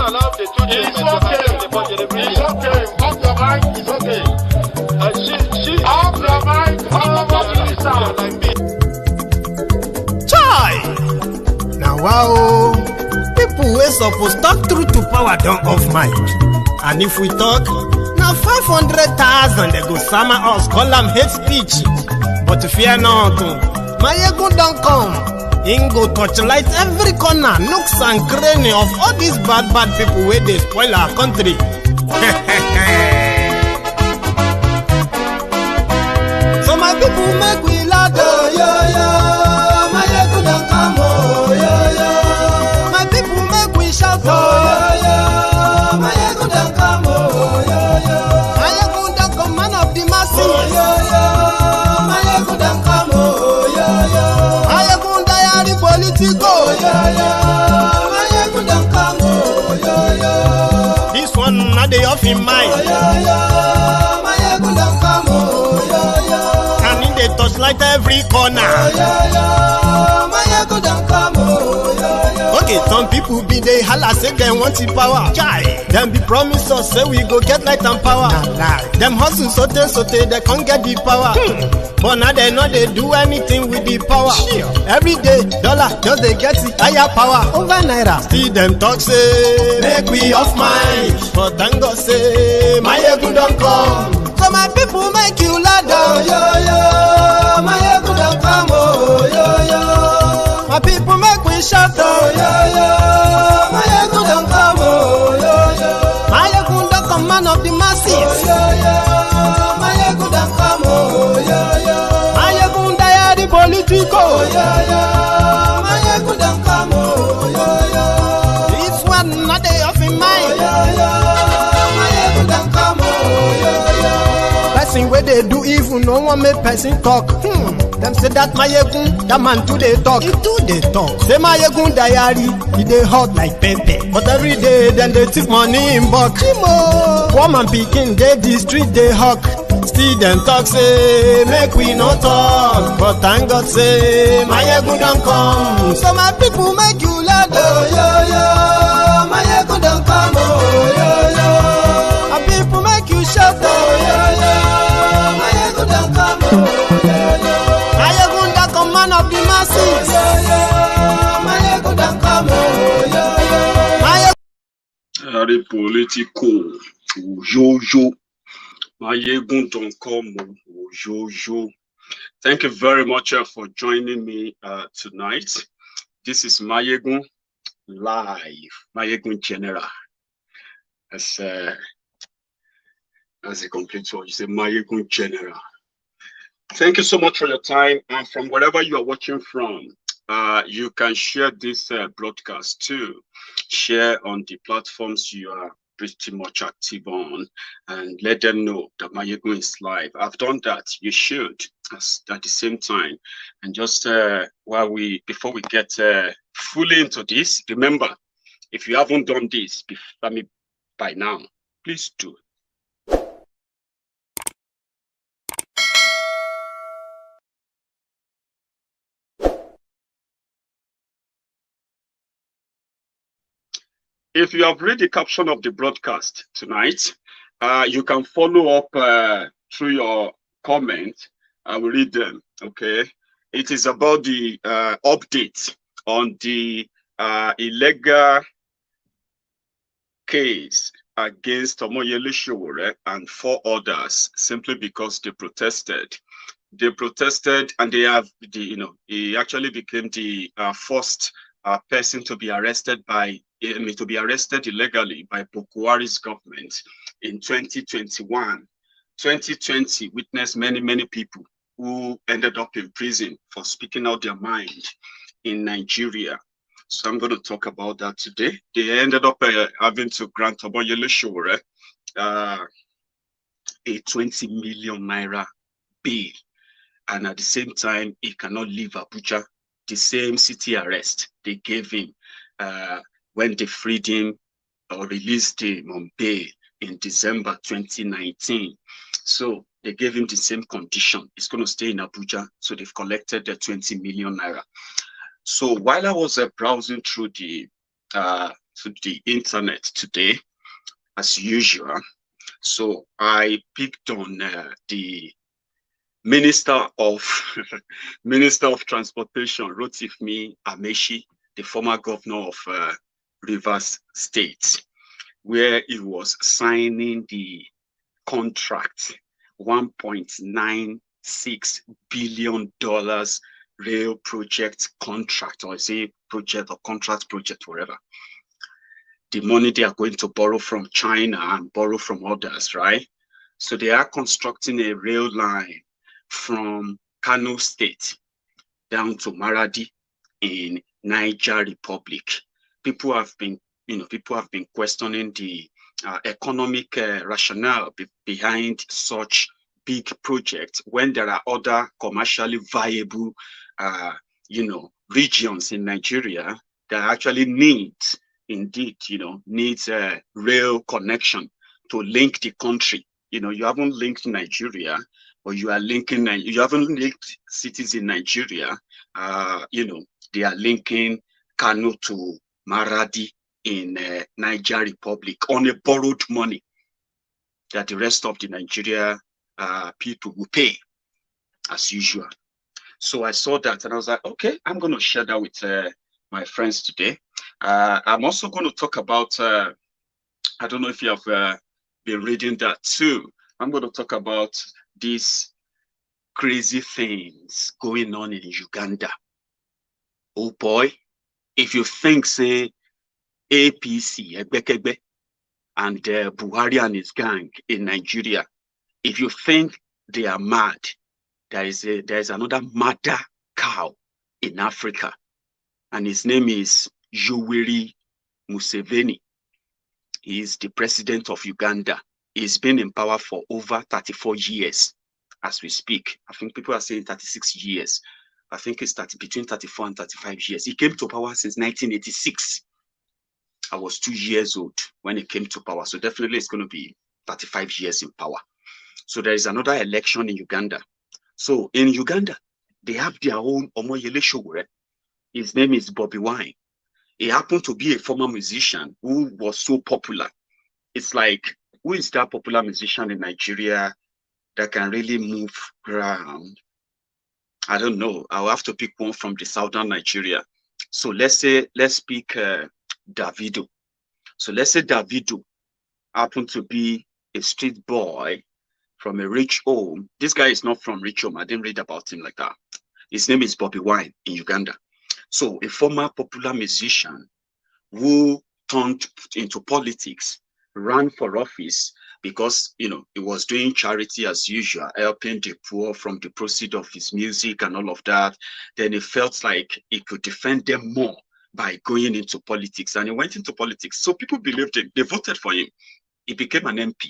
allow the two children to have the budget every year. It's okay. Off your mind. It's okay. Off your mind. Like me. Chai! Now wow, people wey suppose talk through to power don't off mic. And if we talk, now 500,000 they go summer us, call them hate speech. But fear not, Maiyegun don't come. Him go torchlight every corner, nooks and cranny of all these bad people where they spoil our country. So my people make we loud, oh yo yo. Maiyegun don't come, oh yo yo. My people make we shout, oh yo yo. Maiyegun don't come, oh yo yo. Maiyegun don't come, man of the masses, oh yo yo. Maiyegun don't come, oh yo yo. Maiyegun diary politico, oh yo yo. Maiyegun don't come, oh yo yo. This one not the off in mind, oh yo yo. Maiyegun don't come, oh yo yo. And in the touchlight every corner, oh yo yo. Maiyegun don't come, oh yo yo. Okay, some people be they holla say they want the power. Chai, them be promise us say we go get light and power. Nah. Them hustle sote they can't get the power. But now they know they do anything with the power. Sure. Every day, dollar just they get the higher power over naira. See them talk say make we off mind, but thank God say Maiyegun don't come. So my people make you loud, oh yo yo. Maiyegun don't come, oh yo yo. My people make we shout, oh yo yo. Maiyegun don't come, oh yo yo. Maiyegun don't come, man of the masses, oh yo yo. Maiyegun don't come, oh yo yo. Maiyegun diary politico, oh yo yo. Maiyegun don't come, oh yo yo. This one not the off in mind, oh yo yo. Maiyegun don't come, oh yo yo. Person where they do evil, no one make person talk. Them say that Maiyegun, that man too they talk. He too they talk. Say Maiyegun diary, he they hot like pepper. But every day then they take money in bulk. Woman picking they the street they hawk. Still them talk say make we no talk. But thank God say Maiyegun don't come. So my people make you loud, oh yo yo. Maiyegun don't come, oh yo yo. My people make you shout, oh yo yo. Maiyegun don't come, oh yo yo. Maiyegun don't come, man of the masses, oh yo yo. Maiyegun don't come, oh yo yo. Very political, yo yo. Maiyegun don't come, oh yo yo. Thank you very much for joining me tonight. This is Maiyegun live, Maiyegun General. As a complete word, you say Maiyegun General. Thank you so much for your time, and from wherever you are watching from, you can share this broadcast too. Share on the platforms you are pretty much active on, and let them know that Maiyegun is live. I've done that. You should at the same time. And just before we get fully into this, remember, if you haven't done this by now, please do. If you have read the caption of the broadcast tonight, you can follow up through your comment. I will read them, okay? It is about the update on the illegal case against Omoyele Sowore and 4 others simply because they protested. They protested, and they have he actually became the first person to be arrested illegally by Buhari's government in 2021. 2020 witnessed many people who ended up in prison for speaking out their mind in Nigeria. So I'm going to talk about that today. They ended up having to grant Omoyele Sowore a 20 million naira bail, and at the same time he cannot leave Abuja. The same city arrest they gave him when they freed him or released him on bail in December 2019. So they gave him the same condition. He's going to stay in Abuja. So they've collected the 20 million naira. So while I was browsing through the to the internet today, as usual. So I picked on the Minister of Transportation, Rotifmi Amechi, the former governor of Rivers State, where he was signing the contract, $1.96 billion rail project contract, or say project or contract project, whatever. The money they are going to borrow from China and borrow from others, right? So they are constructing a rail line from Kano State down to Maradi in Niger Republic. People have been questioning the economic rationale behind such big projects when there are other commercially viable, regions in Nigeria that actually needs a rail connection to link the country. You haven't linked Nigeria, or you haven't linked cities in Nigeria. They are linking Kano to Maradi in Niger Republic on a borrowed money that the rest of the Nigeria people will pay as usual. So I saw that and I was like, okay, I'm going to share that with my friends today. I'm also going to talk about, I don't know if you have been reading that too. I'm going to talk about these crazy things going on in Uganda. Oh boy, if you think, say, APC, Egbekegbe, and Buhari and his gang in Nigeria, if you think they are mad, there is another madder cow in Africa, and his name is Yoweri Museveni. He is the president of Uganda. He's been in power for over 34 years as we speak. I think people are saying 36 years. I think it's between 34 and 35 years. He came to power since 1986. I was 2 years old when he came to power. So definitely it's going to be 35 years in power. So there is another election in Uganda. So in Uganda, they have their own Omoyele Sowore. His name is Bobby Wine. He happened to be a former musician who was so popular. It's like, who is that popular musician in Nigeria that can really move around? I don't know. I'll have to pick one from the southern Nigeria. So let's pick Davido. So let's say Davido happened to be a street boy from a rich home. This guy is not from rich home. I didn't read about him like that. His name is Bobby Wine in Uganda. So a former popular musician who turned into politics, ran for office because, he was doing charity as usual, helping the poor from the proceeds of his music and all of that. Then he felt like he could defend them more by going into politics, and he went into politics. So people believed him. They voted for him. He became an MP.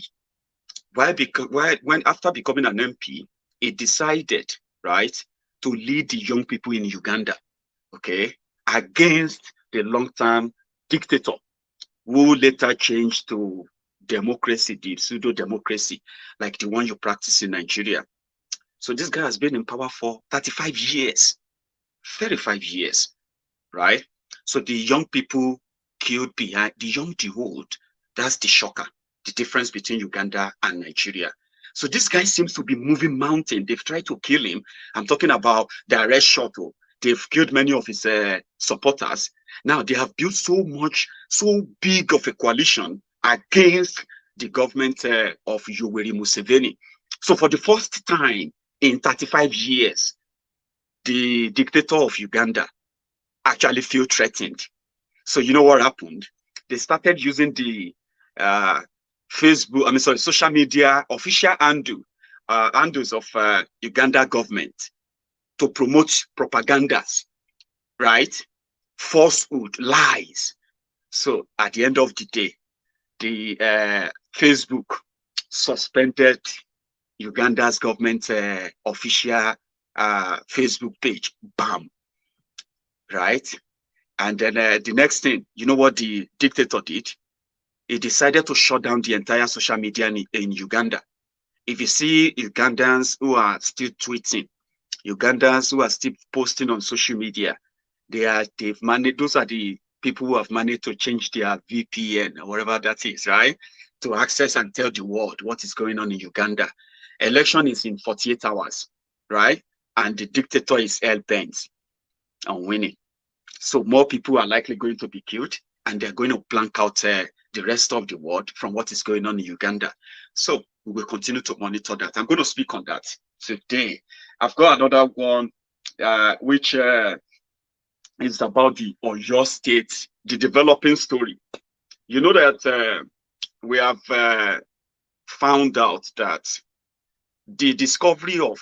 After becoming an MP, he decided, right, to lead the young people in Uganda, okay, against the long-term dictator who later changed to democracy, the pseudo-democracy, like the one you practice in Nigeria. So this guy has been in power for 35 years, 35 years, right? So the young people killed behind, the young, the old, that's the shocker, the difference between Uganda and Nigeria. So this guy seems to be moving mountain. They've tried to kill him. I'm talking about the arrest shuttle. They've killed many of his supporters. Now they have built so big of a coalition against the government of Yoweri Museveni. So for the first time in 35 years, the dictator of Uganda actually feel threatened. So you know what happened? They started using the social media official handles of Uganda government to promote propagandas, right? Falsehood, lies. So at the end of the day, the Facebook suspended Uganda's government official Facebook page. Bam. Right? And then the next thing, you know what the dictator did? He decided to shut down the entire social media in Uganda. If you see Ugandans who are still tweeting, Ugandans who are still posting on social media, they've managed, those are the people who have managed to change their VPN or whatever that is, right? To access and tell the world what is going on in Uganda. Election is in 48 hours, right? And the dictator is hell-bent on winning. So more people are likely going to be killed, and they're going to blank out the rest of the world from what is going on in Uganda. So we will continue to monitor that. I'm going to speak on that today. I've got another one, which is about the Oyo State, the developing story. You know that we have found out that the discovery of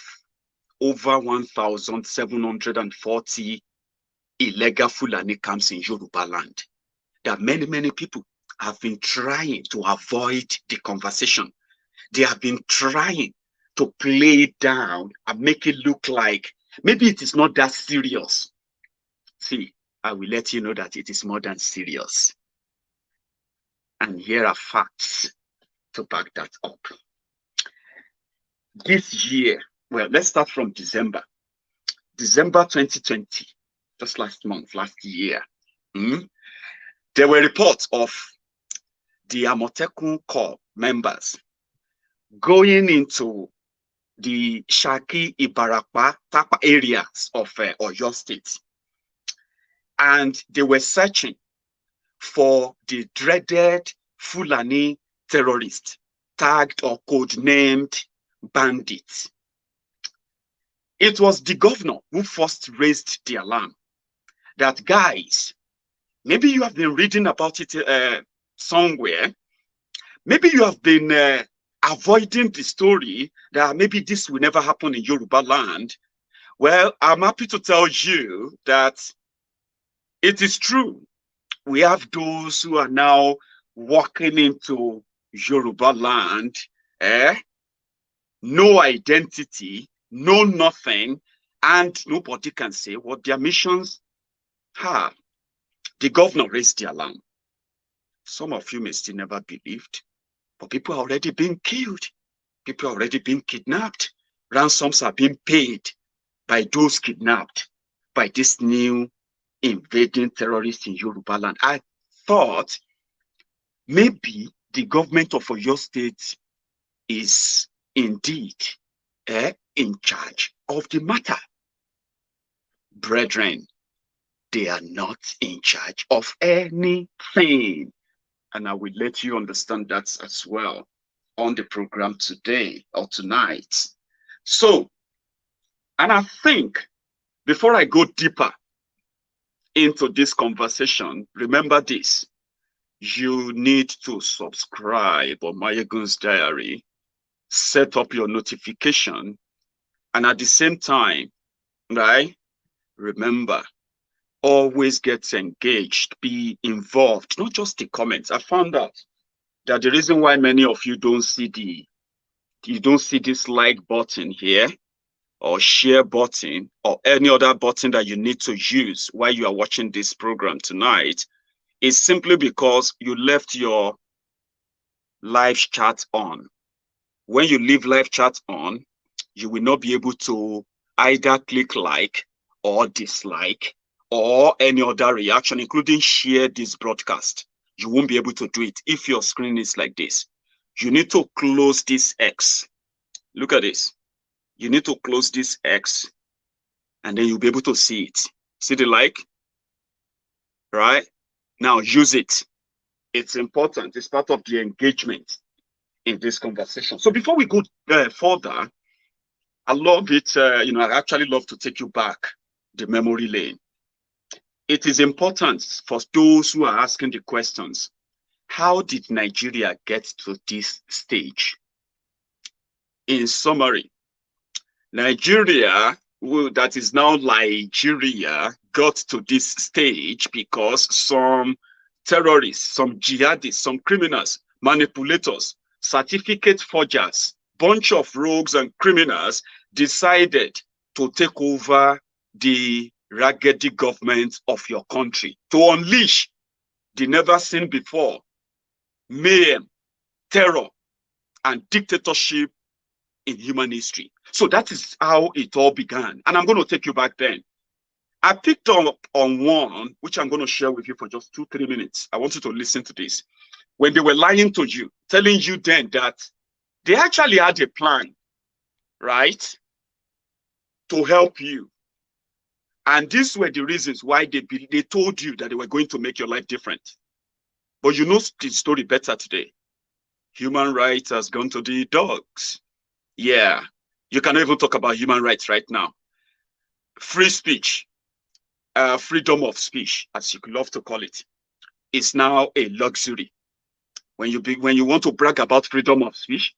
over 1,740 illegal Fulani camps in Yoruba land, that many people have been trying to avoid the conversation. They have been trying to play it down and make it look like maybe it is not that serious. See, I will let you know that it is more than serious. And here are facts to back that up. This year, well, let's start from December 2020, just last year. There were reports of the Amotekun Corps members going into the Shaki, Ibarapa, Tapa areas of Oyo State. And they were searching for the dreaded Fulani terrorists, tagged or codenamed bandits. It was the governor who first raised the alarm that, guys, maybe you have been reading about it somewhere. Maybe you have been avoiding the story that maybe this will never happen in Yoruba land. Well, I'm happy to tell you that it is true. We have those who are now walking into Yoruba land, no identity, no nothing, and nobody can say what their missions are. The governor raised the alarm. Some of you may still never believed, but people are already being killed. People are already being kidnapped. Ransoms are being paid by those kidnapped by this new invading terrorists in Yoruba land. I thought maybe the government of Oyo State is indeed in charge of the matter. Brethren, they are not in charge of anything. And I will let you understand that as well on the program today or tonight. So, and I think before I go deeper into this conversation, remember this: you need to subscribe on Maiyegun's Diary, set up your notification, and at the same time, right, remember, always get engaged, be involved, not just the comments. I found out that the reason why many of you don't see this like button here, or share button, or any other button that you need to use while you are watching this program tonight, is simply because you left your live chat on. When you leave live chat on, you will not be able to either click like or dislike or any other reaction, including share this broadcast. You won't be able to do it if your screen is like this. You need to close this X. Look at this. You need to close this X, and then you'll be able to see it. See the like? Right? Now use it. It's important. It's part of the engagement in this conversation. So before we go further, I love it. I actually love to take you back the memory lane. It is important for those who are asking the questions. How did Nigeria get to this stage? In summary, Nigeria, that is now Nigeria, got to this stage because some terrorists, some jihadists, some criminals, manipulators, certificate forgers, bunch of rogues and criminals decided to take over the raggedy government of your country, to unleash the never seen before mayhem, terror, and dictatorship in human history. So that is how it all began. And I'm going to take you back then. I picked up on one, which I'm going to share with you for just 2-3 minutes. I want you to listen to this. When they were lying to you, telling you then that they actually had a plan, right, to help you. And these were the reasons why they told you that they were going to make your life different. But you know the story better today. Human rights has gone to the dogs. Yeah, you cannot even talk about human rights right now. Free speech, freedom of speech, as you love to call it, is now a luxury. When you want to brag about freedom of speech,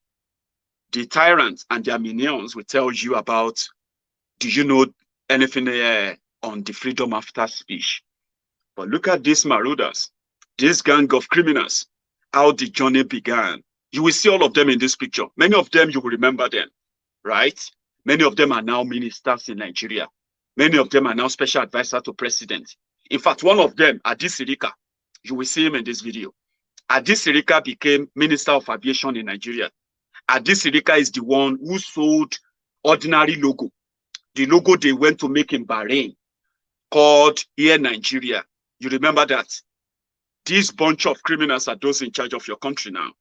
the tyrants and their minions will tell you about, do you know anything on the freedom after speech? But look at these marauders, this gang of criminals, how the journey began. You will see all of them in this picture. Many of them, you will remember them, right? Many of them are now ministers in Nigeria. Many of them are now special advisor to president. In fact, one of them, Adisirika, you will see him in this video. Adisirika became Minister of Aviation in Nigeria. Adisirika is the one who sold ordinary logo. The logo they went to make in Bahrain, called Air Nigeria. You remember that? This bunch of criminals are those in charge of your country now.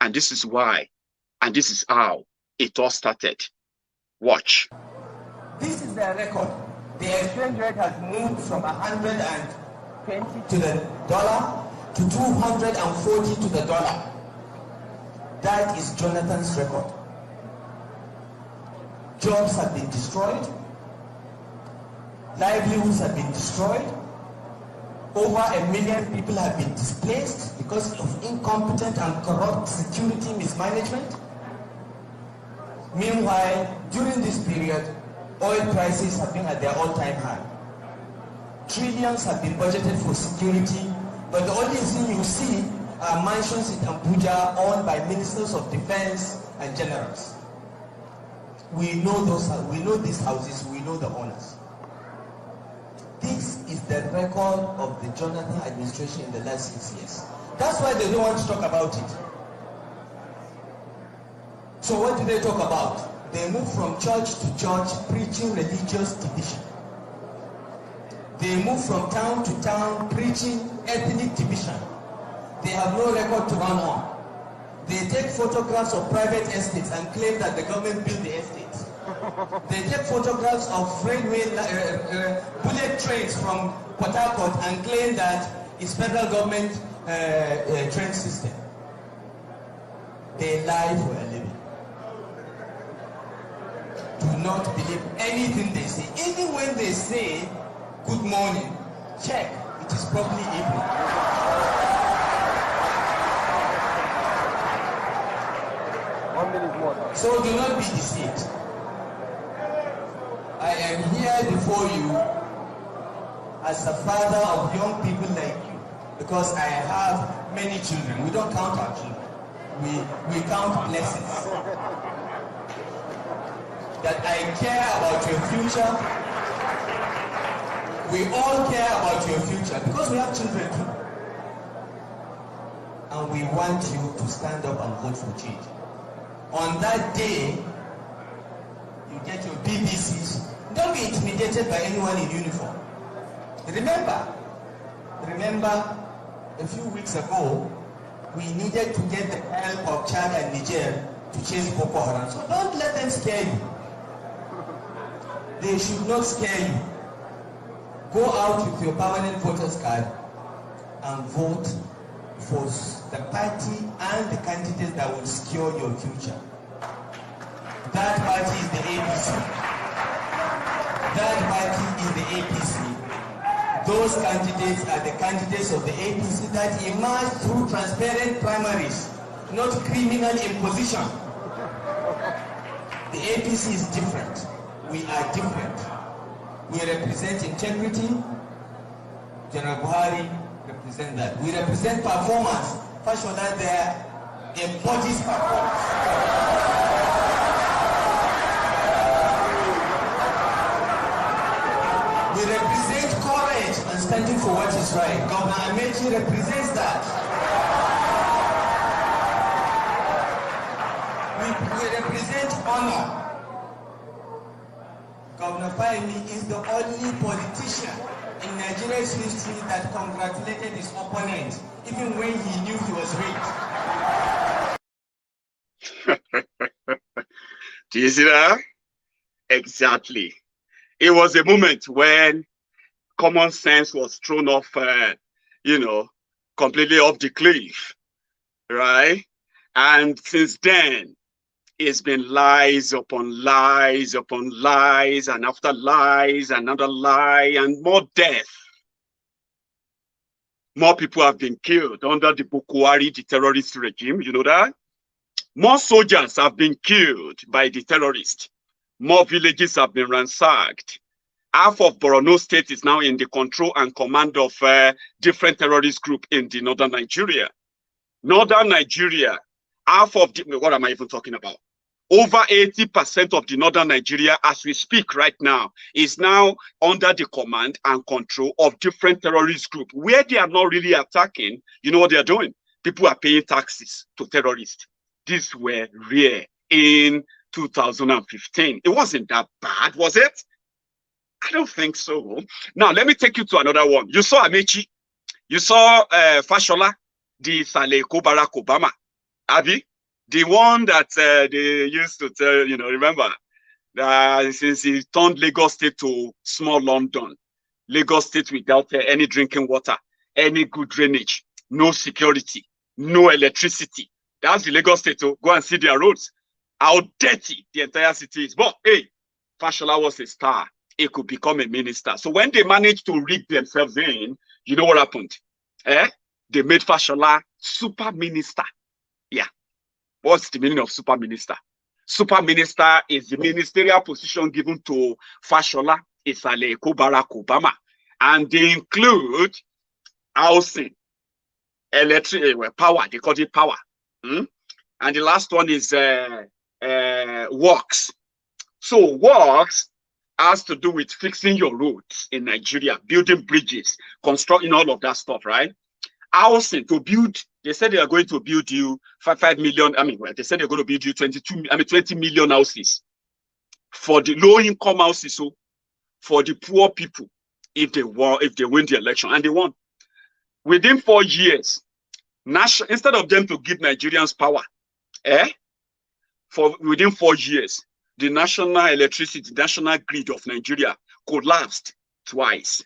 And this is why, and this is how it all started. Watch. This is their record. The exchange rate has moved from 120 to the dollar to 240 to the dollar. That is Jonathan's record. Jobs have been destroyed. Livelihoods have been destroyed. Over 1 million people have been displaced because of incompetent and corrupt security mismanagement. Meanwhile, during this period, oil prices have been at their all-time high. Trillions have been budgeted for security, but the only thing you see are mansions in Abuja owned by ministers of defense and generals. We know these houses, we know the owners. This is the record of the Jonathan administration in the last 6 years. That's why they don't want to talk about it. So what do they talk about? They move from church to church preaching religious division. They move from town to town preaching ethnic division. They have no record to run on. They take photographs of private estates and claim that the government built the estates. They take photographs of railway bullet trains from Port Harcourt and claim that it's federal government train system. They lie for a living. Do not believe anything they say. Even when they say good morning, check, it is probably evening. So do not be deceived. I am here before you as a father of young people like you because I have many children. We don't count our children. We count blessings. That I care about your future. We all care about your future because we have children too. And we want you to stand up and vote for change. On that day, you get your BBCs. Don't be intimidated by anyone in uniform. Remember, a few weeks ago, we needed to get the help of Chad and Niger to chase Boko Haram. So don't let them scare you. They should not scare you. Go out with your permanent voter's card and vote for the party and the candidates that will secure your future. That party is the APC. That party is the APC. Those candidates are the candidates of the APC that emerge through transparent primaries, not criminal imposition. The APC is different. We are different. We represent integrity. General Buhari represent that. We represent performance. Fashola there embodies performance. We represent courage and standing for what is right. Governor Amechi represents that. We represent honor. Governor Fayemi is the only politician in Nigeria's history that congratulated his opponent, even when he knew he was rigged. Do you see that? Exactly. It was a moment when common sense was thrown off, completely off the cliff, right? And since then, it's been lies upon lies upon lies, and after lies, another lie, and more death. More people have been killed under the Buhari, the terrorist regime, you know that? More soldiers have been killed by the terrorists. More villages have been ransacked. Half of Borno State is now in the control and command of different terrorist groups in the northern Nigeria. Northern Nigeria, half of the, what am I even talking about? Over 80% of the northern Nigeria, as we speak right now, is now under the command and control of different terrorist groups. Where they are not really attacking, you know what they are doing? People are paying taxes to terrorists. These were rare in 2015. It wasn't that bad, was it? I don't think so. Now, let me take you to another one. You saw Amechi. You saw Fashola, the Saleko Barack Obama. Abi? The one that they used to tell, remember, since he turned Lagos State to small London, Lagos State without any drinking water, any good drainage, no security, no electricity. That's the Lagos State. To go and see their roads. How dirty the entire city is. But hey, Fashola was a star. He could become a minister. So when they managed to rig themselves in, you know what happened? They made Fashola super minister. Yeah. What's the meaning of super minister? Super minister is the ministerial position given to Fashola, Isaleko, Barack Obama. And they include housing, electric, power, they call it power. And the last one is works. So works has to do with fixing your roads in Nigeria, building bridges, constructing all of that stuff, right? Housing, to build, they said they are going to build you 5 million, they said they're going to build you 20 million houses for the low-income houses, so for the poor people, if they win the election, and they won. Within 4 years, instead of them to give Nigerians power, within 4 years, the national electricity, national grid of Nigeria collapsed twice.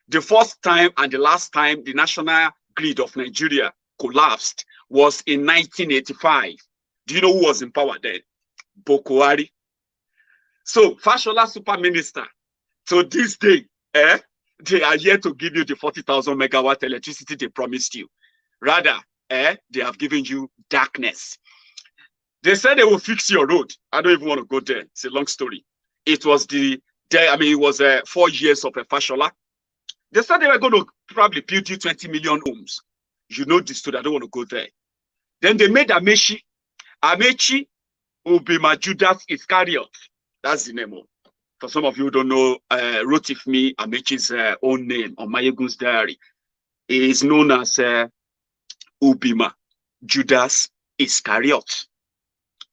The first time and the last time the national grid of Nigeria collapsed was in 1985. Do you know who was in power then? Buhari. So, Fashola super minister, to this day, they are here to give you the 40,000 megawatt electricity they promised you. Rather, they have given you darkness. They said they will fix your road. I don't even want to go there. It's a long story. It was it was 4 years of a Fashola. They said they were going to probably build you 20 million homes. You know this story. I don't want to go there. Then they made Amechi. Amechi Ubima Judas Iscariot. That's the name of. For some of you who don't know, wrote with me Amechi's own name on Maiyegun's diary. He is known as Ubima Judas Iscariot.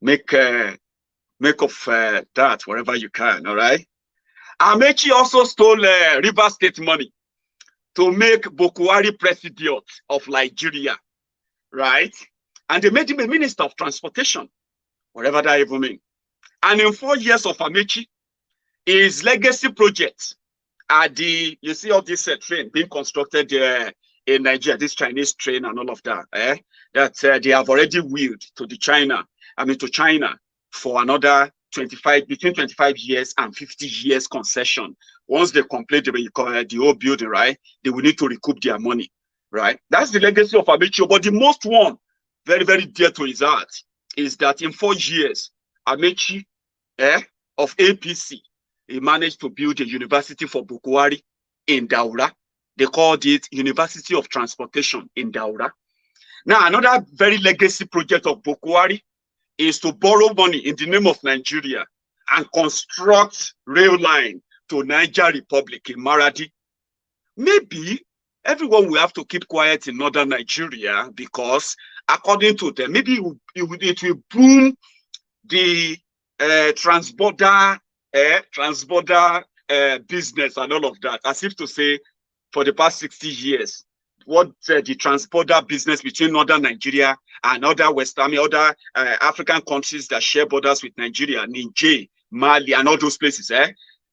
Make of that wherever you can, all right? Amechi also stole River State money to make Buhari president of Nigeria, right? And they made him a minister of transportation, whatever that even means. And in 4 years of Amechi, his legacy projects are you see all this train being constructed in Nigeria, this Chinese train and all of that, that they have already wheeled to China for another between 25 years and 50 years concession. Once they complete the whole building, right, they will need to recoup their money, right? That's the legacy of Amechi. But the most one, very, very dear to his heart, is that in 4 years, Amechi of APC, he managed to build a university for Buhari in Daura. They called it University of Transportation in Daura. Now, another very legacy project of Buhari is to borrow money in the name of Nigeria and construct rail line to Niger Republic in Maradi. Maybe everyone will have to keep quiet in northern Nigeria because, according to them, maybe it will boom the transborder transborder business and all of that, as if to say, for the past 60 years, what the transborder business between northern Nigeria and other other African countries that share borders with Nigeria, Niger, Mali, and all those places,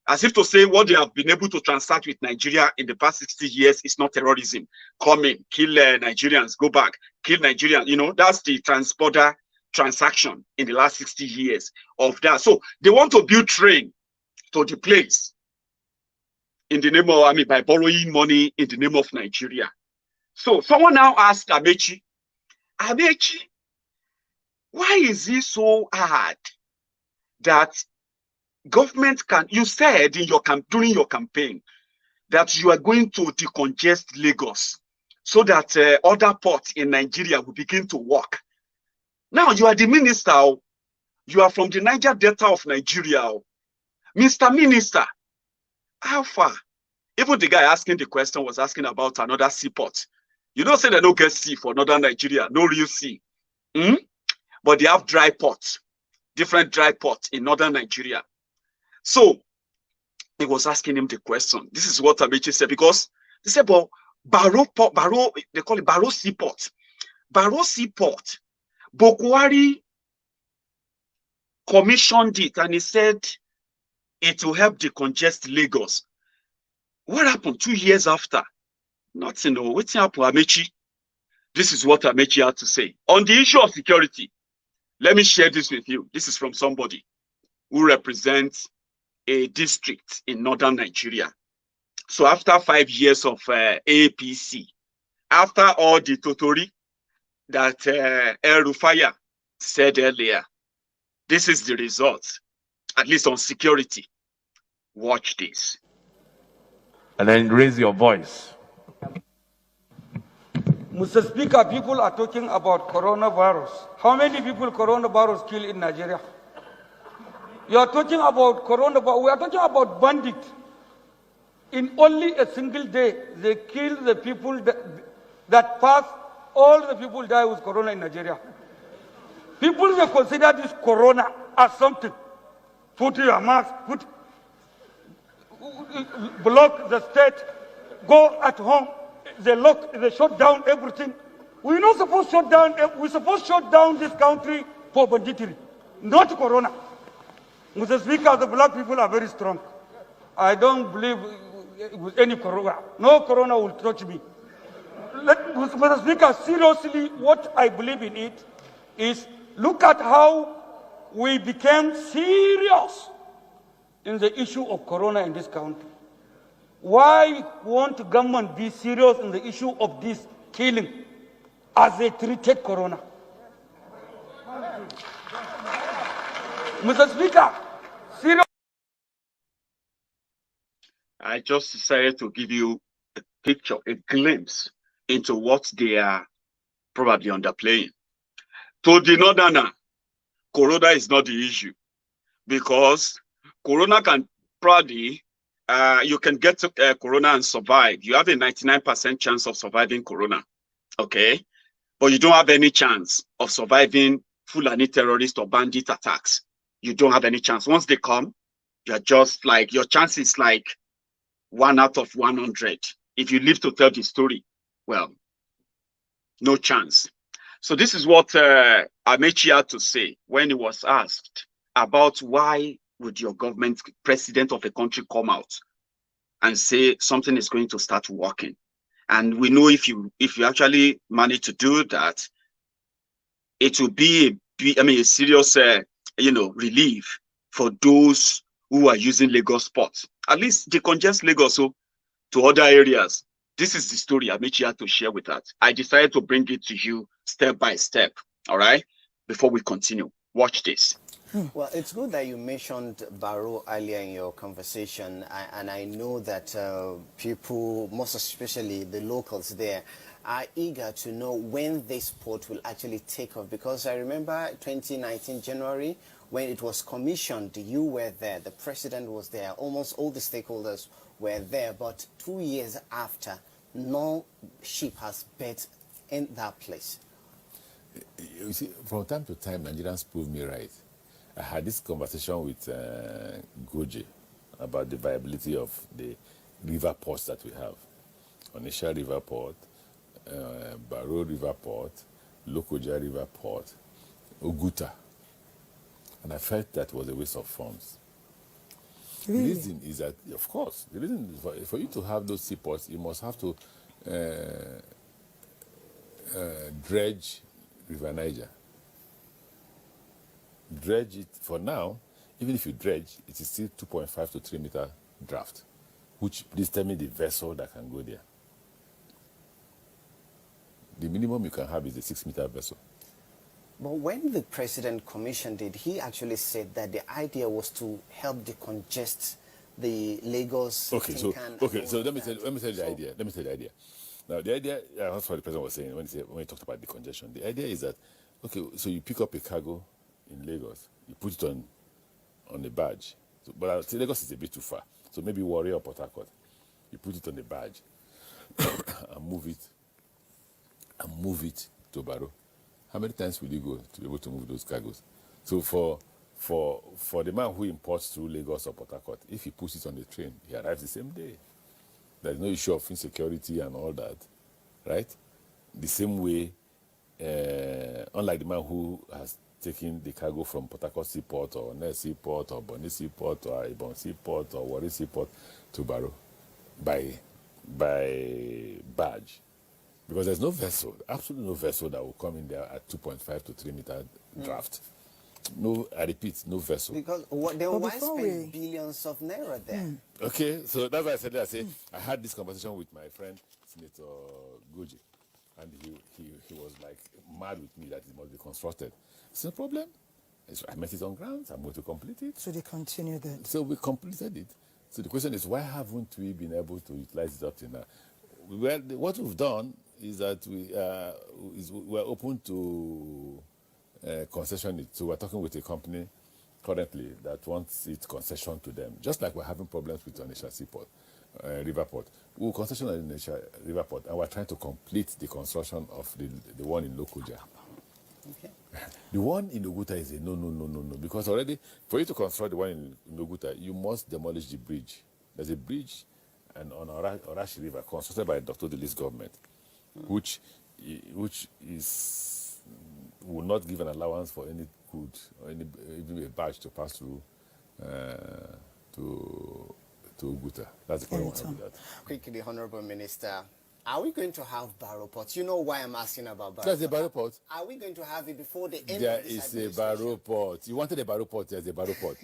as if to say what they have been able to transact with Nigeria in the past 60 years is not terrorism. Come in, kill Nigerians, go back, kill Nigerians. You know, that's the transborder transaction in the last 60 years of that. So they want to build train to the place in the name of, by borrowing money in the name of Nigeria. So someone now asked Amechi, why is it so hard that government can, you said in your during your campaign that you are going to decongest Lagos so that other ports in Nigeria will begin to work. Now you are the minister, you are from the Niger Delta of Nigeria. Mr. Minister, how far? Even the guy asking the question was asking about another seaport. You don't say they don't get sea for northern Nigeria, no real sea. But they have dry ports, different dry ports in northern Nigeria. So he was asking him the question. This is what Amechi said, because they said, but they call it Barrow Seaport. Barrow Seaport, Buhari commissioned it and he said it will help decongest Lagos. What happened 2 years after? Nothing. What's happened, Amechi? This is what Amechi had to say. On the issue of security, let me share this with you. This is from somebody who represents a district in northern Nigeria. So after 5 years of APC, after all the totori that El Rufaya said earlier, this is the result, at least on security. Watch this. And then raise your voice. Mr. Speaker, people are talking about coronavirus. How many people coronavirus kill in Nigeria? You are talking about coronavirus. We are talking about bandits. In only a single day, they kill the people that pass. All the people die with corona in Nigeria. People, they consider this corona as something. Put your mask, block the state, go at home. They shut down everything. We're not supposed to shut down. We're supposed to shut down this country for banditry, not corona. Mr. Speaker, the black people are very strong. I don't believe with any corona. No corona will touch me. Mr. Speaker, seriously, what I believe in it is look at how we became serious in the issue of corona in this country. Why won't the government be serious in the issue of this killing as they treated corona? Mr. Speaker, serious. I just decided to give you a picture, a glimpse into what they are probably underplaying. To the northerner, corona is not the issue, because corona can probably, you can get to corona and survive. You have a 99% chance of surviving corona, okay? But you don't have any chance of surviving Fulani terrorist or bandit attacks. You don't have any chance. Once they come, you're just like, your chance is like 1 out of 100. If you live to tell the story, well, no chance. So this is what Amechi had to say when he was asked about why would your government, president of a country, come out and say something is going to start working. And we know if you actually manage to do that, it will be a serious relief for those who are using Lagos ports. At least decongest Lagos to other areas. This is the story Amechi had to share with us. I decided to bring it to you step by step, all right? Before we continue, watch this. Well, it's good that you mentioned Barrow earlier in your conversation, and I know that people, most especially the locals there, are eager to know when this port will actually take off, because I remember 2019 January, when it was commissioned, you were there, the president was there, almost all the stakeholders were there, but 2 years after, no ship has bet in that place. You see, from time to time, Nigerians prove me right. I had this conversation with Goje about the viability of the river ports that we have. Onitsha River Port, Baro River Port, Lokoja River Port, Oguta. And I felt that was a waste of funds. Really? The reason is that, of course, the reason is for you to have those seaports, you must have to dredge River Niger. Dredge it, for now, even if you dredge, it is still 2.5 to 3 meter draft, which, please tell me the vessel that can go there. The minimum you can have is a 6 meter vessel. But when the president commissioned it, he actually said that the idea was to help decongest the Lagos. Okay, so let me tell you the idea. Let me tell you the idea. Now, the idea, that's what the president was saying when he talked about decongestion. The idea is that, okay, so you pick up a cargo in Lagos, you put it on the barge. So, but Lagos is a bit too far. So maybe Warrior or Port Harcourt. You put it on the barge and move it to Baro. How many times will you go to be able to move those cargoes? So for the man who imports through Lagos or Port Harcourt, if he puts it on the train, he arrives the same day. There's no issue of insecurity and all that, right? The same way, unlike the man who has taken the cargo from Port Harcourt Seaport or Ness Seaport or Bonny Seaport or Ibon Seaport or Warri Seaport to Baro by barge. Because there's no vessel, absolutely no vessel that will come in there at 2.5 to 3 meter draft. No, I repeat, no vessel. Because they will spend billions of naira there. Okay, so that's why I said that. I had this conversation with my friend, Senator Goje, and he was like mad with me that it must be constructed. It's no problem. So I met it on grounds. I'm going to complete it. So they continued it. So we completed it. So the question is, why haven't we been able to utilize it up to now? Well, what we've done is that we're open to concession it. So we're talking with a company currently that wants its concession to them, just like we're having problems with Onitsha Seaport, River Port. We'll concession on Onitsha River Port, and we're trying to complete the construction of the one in Lokoja. Okay. The one in Oguta is a no, because already for you to construct the one in Oguta, you must demolish the bridge. There's a bridge and on Orashi River constructed by Dr. Deli's government, which will not give an allowance for any good or even a barge to pass through to Oguta. That's the problem with that. Quickly, Honorable Minister, are we going to have Baro ports? You know why I'm asking about Baro. There's a Baro port. Are we going to have it before the end there of this is a Baro port. You wanted a Baro port, there's a Baro port.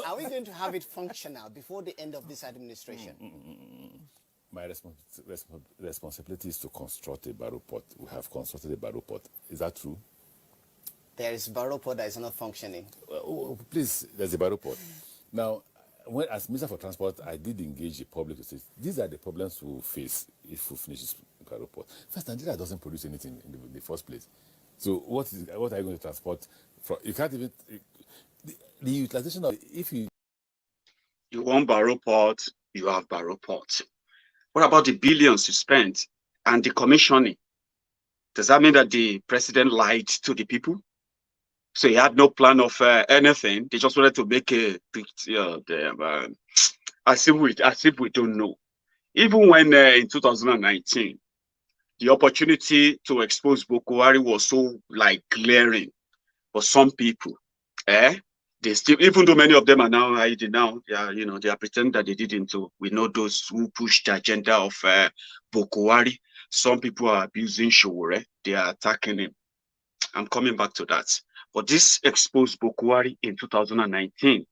Are we going to have it functional before the end of this administration? My responsibility is to construct a Baro port. We have constructed a Baro port. Is that true? There is Baro port that is not functioning. Please, there's a Baro port. Now, as Minister for Transport, I did engage the public to say, these are the problems we'll face if we finish this Baro port. First, Nigeria doesn't produce anything in the first place. So what are you going to transport from? You can't even... The utilization of... If you want Baro port, you have Baro port. What about the billions you spent and the commissioning? Does that mean that the president lied to the people? So he had no plan of anything. They just wanted to make a as if we don't know. Even when in 2019, the opportunity to expose Boko Haram was so glaring for some people. They still, even though many of them are now hiding now, they are pretending that they didn't. We know those who push the agenda of Boko Haram. Some people are abusing Sowore. They are attacking him. I'm coming back to that. But this exposed Boko Haram in 2019.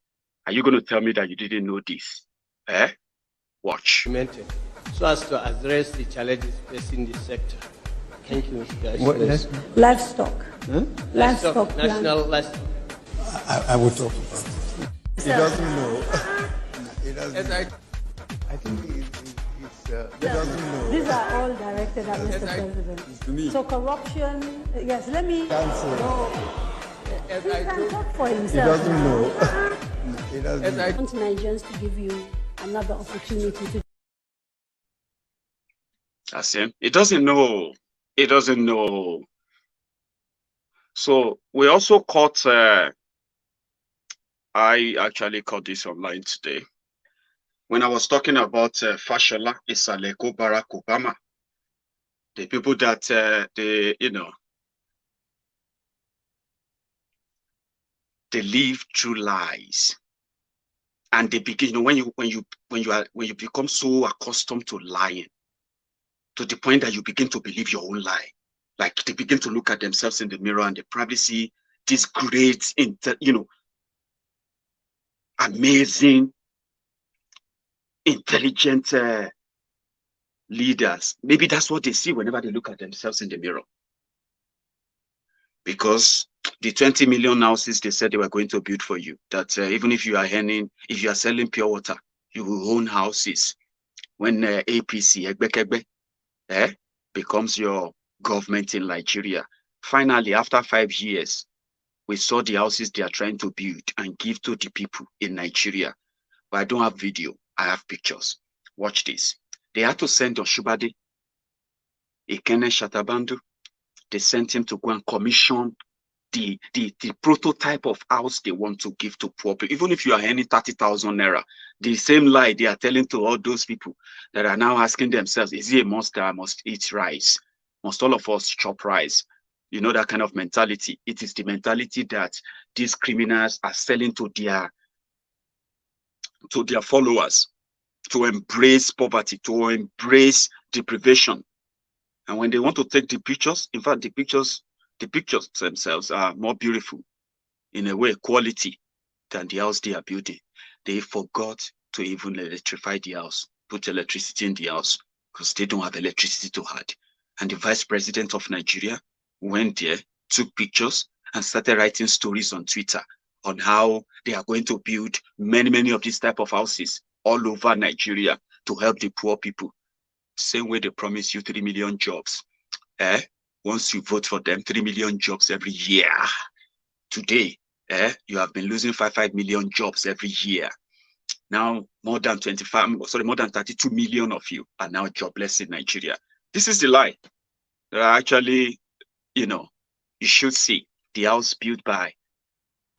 Are you going to tell me that you didn't know this? Watch. So as to address the challenges facing this sector. Thank you, Mr. Livestock. Livestock. National livestock. I will talk about it. He doesn't know. He doesn't know. I think he doesn't know. These are all directed at Mr. President. To me. So corruption, yes, let me... He can talk for himself. He doesn't know. He doesn't know. I want Nigerians to give you another opportunity to... That's him. He doesn't know. He doesn't know. So we also caught I actually caught this online today. When I was talking about Fashola, Isaleko, Barack Obama, the people that they live through lies, and they begin. When you become so accustomed to lying, to the point that you begin to believe your own lie, like they begin to look at themselves in the mirror and they probably see this great, amazing, intelligent leaders. Maybe that's what they see whenever they look at themselves in the mirror. Because the 20 million houses they said they were going to build for you, that even if you are selling pure water, you will own houses. When APC, Egbekegbe, becomes your government in Nigeria, finally, after 5 years, we saw the houses they are trying to build and give to the people in Nigeria. But I don't have video. I have pictures. Watch this. They had to send Oshubade, Ekene Shatabandu. They sent him to go and commission the prototype of house they want to give to poor people. Even if you are earning 30,000 naira, the same lie they are telling to all those people that are now asking themselves, is it a monster? I must eat rice. Must all of us chop rice? You know, that kind of mentality. It is the mentality that these criminals are selling to their followers, to embrace poverty, to embrace deprivation. And when they want to take the pictures, in fact, the pictures themselves are more beautiful, in a way, quality, than the house they are building. They forgot to even electrify the house, put electricity in the house, because they don't have electricity to add. And the vice president of Nigeria went there, took pictures, and started writing stories on Twitter on how they are going to build many of these type of houses all over Nigeria to help the poor people. Same way they promise you 3 million jobs. Once you vote for them, 3 million jobs every year. Today, you have been losing 5 million jobs every year. Now, more than 32 million of you are now jobless in Nigeria. This is the lie. Actually, you should see the house built by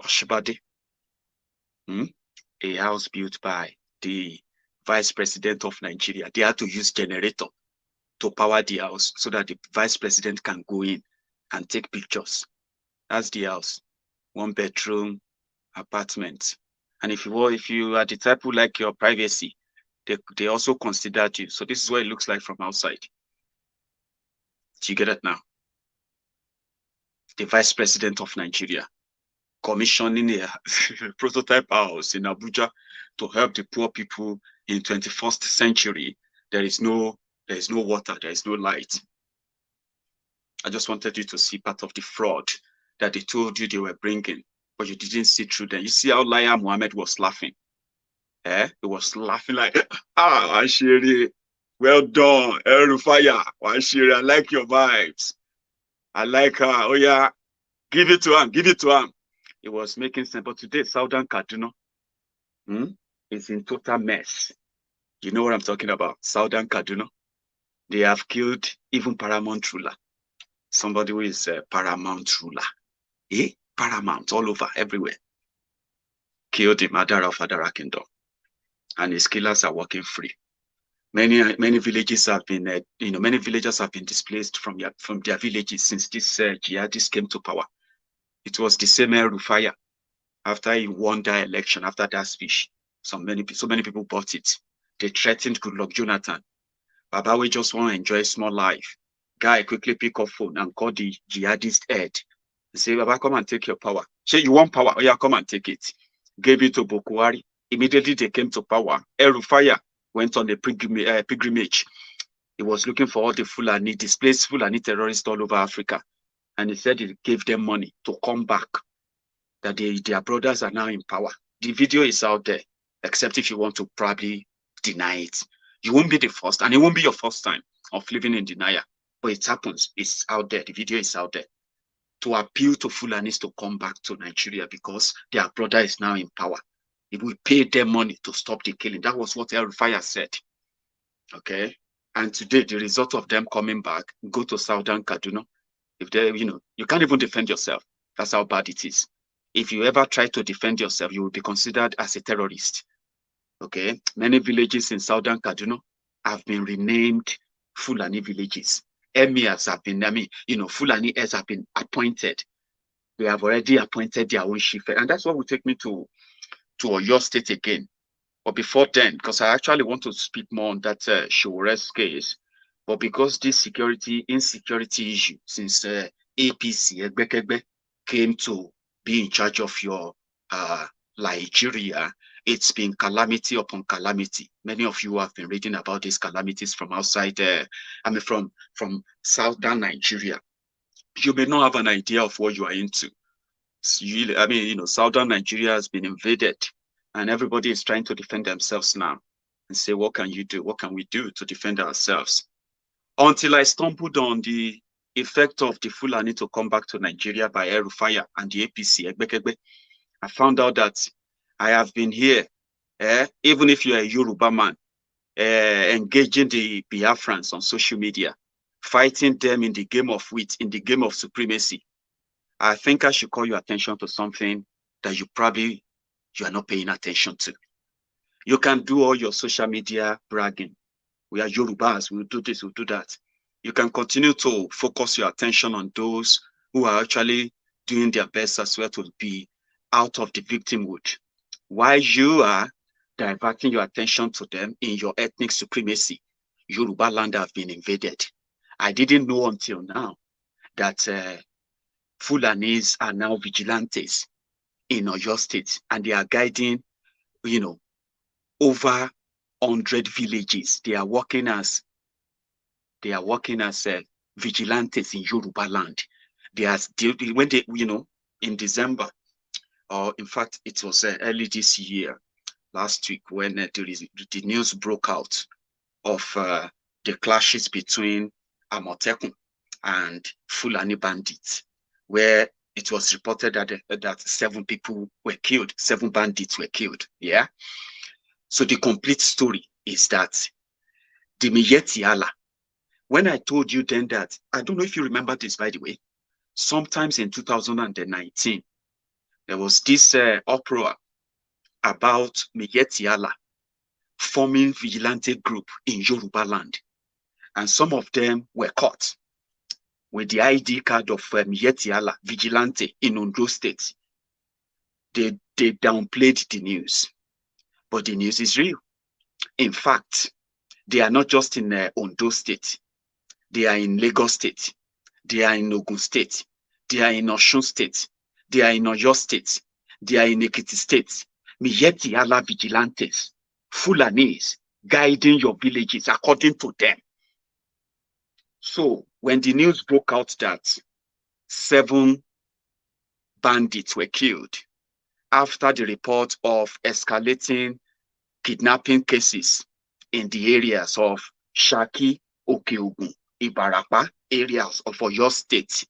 Oshibade. A house built by the vice president of Nigeria. They had to use generator to power the house so that the vice president can go in and take pictures. That's the house. 1 bedroom apartment. And if you are the type who like your privacy, they also considered you. So this is what it looks like from outside. Do you get it now? The vice president of Nigeria commissioning a prototype house in Abuja to help the poor people in 21st century. There is no water, there is no light. I just wanted you to see part of the fraud that they told you they were bringing, but you didn't see through them. You see how Liar Mohammed was laughing. He was laughing like, Ashiri, well done, Erufaya, Ashiri, I like your vibes. I like her. Oh yeah, give it to him, give it to him. It was making sense, but today, Southern Kaduna is in total mess. You know what I'm talking about? Southern Kaduna. They have killed even paramount ruler. Somebody who is a paramount ruler. Paramount all over, everywhere. Killed the mother of Adara Kingdom. And his killers are walking free. Many villages have been, many villagers have been displaced from their villages since this jihadist came to power. It was the same Rufaya. After he won that election, after that speech, so many people bought it. They threatened Goodluck Jonathan. Baba, we just want to enjoy a small life. Guy quickly pick up phone and call the jihadist head. And say, Baba, come and take your power. Say, you want power? Oh yeah, come and take it. Gave it to Buhari. Immediately they came to power. Rufaya went on a pilgrimage. He was looking for all the Fulani, displaced Fulani terrorists all over Africa. And he said he gave them money to come back. That their brothers are now in power. The video is out there, except if you want to probably deny it. You won't be the first, and it won't be your first time of living in denial. But it happens. It's out there. The video is out there. To appeal to Fulanis to come back to Nigeria because their brother is now in power. It will pay them money to stop the killing. That was what El Rufai said. Okay? And today, the result of them coming back, go to Southern Kaduna. If they, you can't even defend yourself. That's how bad it is. If you ever try to defend yourself, you will be considered as a terrorist. Okay, many villages in southern Kaduna have been renamed Fulani villages. Emirs have been, Fulani heirs have been appointed. They have already appointed their own chief, and that's what will take me to Oyo State again. But before then, because I actually want to speak more on that Sowore's case, but because this insecurity issue since APC Egbekegbe came to be in charge of your Nigeria, it's been calamity upon calamity. Many of you have been reading about these calamities from outside, from southern Nigeria. You may not have an idea of what you are into. Southern Nigeria has been invaded, and everybody is trying to defend themselves now and say, what can you do? What can we do to defend ourselves? Until I stumbled on the effect of the Fulani to come back to Nigeria by air fire and the APC, Egbekegbe, I found out that I have been here, even if you're a Yoruba man, engaging the Biafrans on social media, fighting them in the game of wit, in the game of supremacy. I think I should call your attention to something that you are not paying attention to. You can do all your social media bragging. We are Yorubas, we'll do this, we'll do that. You can continue to focus your attention on those who are actually doing their best as well to be out of the victimhood, while you are diverting your attention to them in your ethnic supremacy. Yoruba land have been invaded. I didn't know until now that Fulanis are now vigilantes in Oyo State, and they are guiding, over 100 villages. They are working as vigilantes in Yoruba land. When they, in December, or in fact, it was early this year, last week, when the news broke out of the clashes between Amotekun and Fulani bandits, where it was reported that 7 people were killed, 7 bandits were killed. Yeah. So the complete story is that the Miyetti Allah, when I told you then that, I don't know if you remember this, by the way, sometimes in 2019, there was this uproar about Miyetti Allah forming vigilante group in Yoruba land. And some of them were caught with the ID card of Miyetti Allah, vigilante in Ondo State. They downplayed the news, but the news is real. In fact, they are not just in Ondo State. They are in Lagos State. They are in Ogun State. They are in Osun State. They are in Oyo State. They are in Ekiti State. Miyetti Allah vigilantes, Fulanis, guiding your villages according to them. So when the news broke out that 7 bandits were killed after the report of escalating kidnapping cases in the areas of Shaki, Okeogun, Ibarapa areas of Oyo State,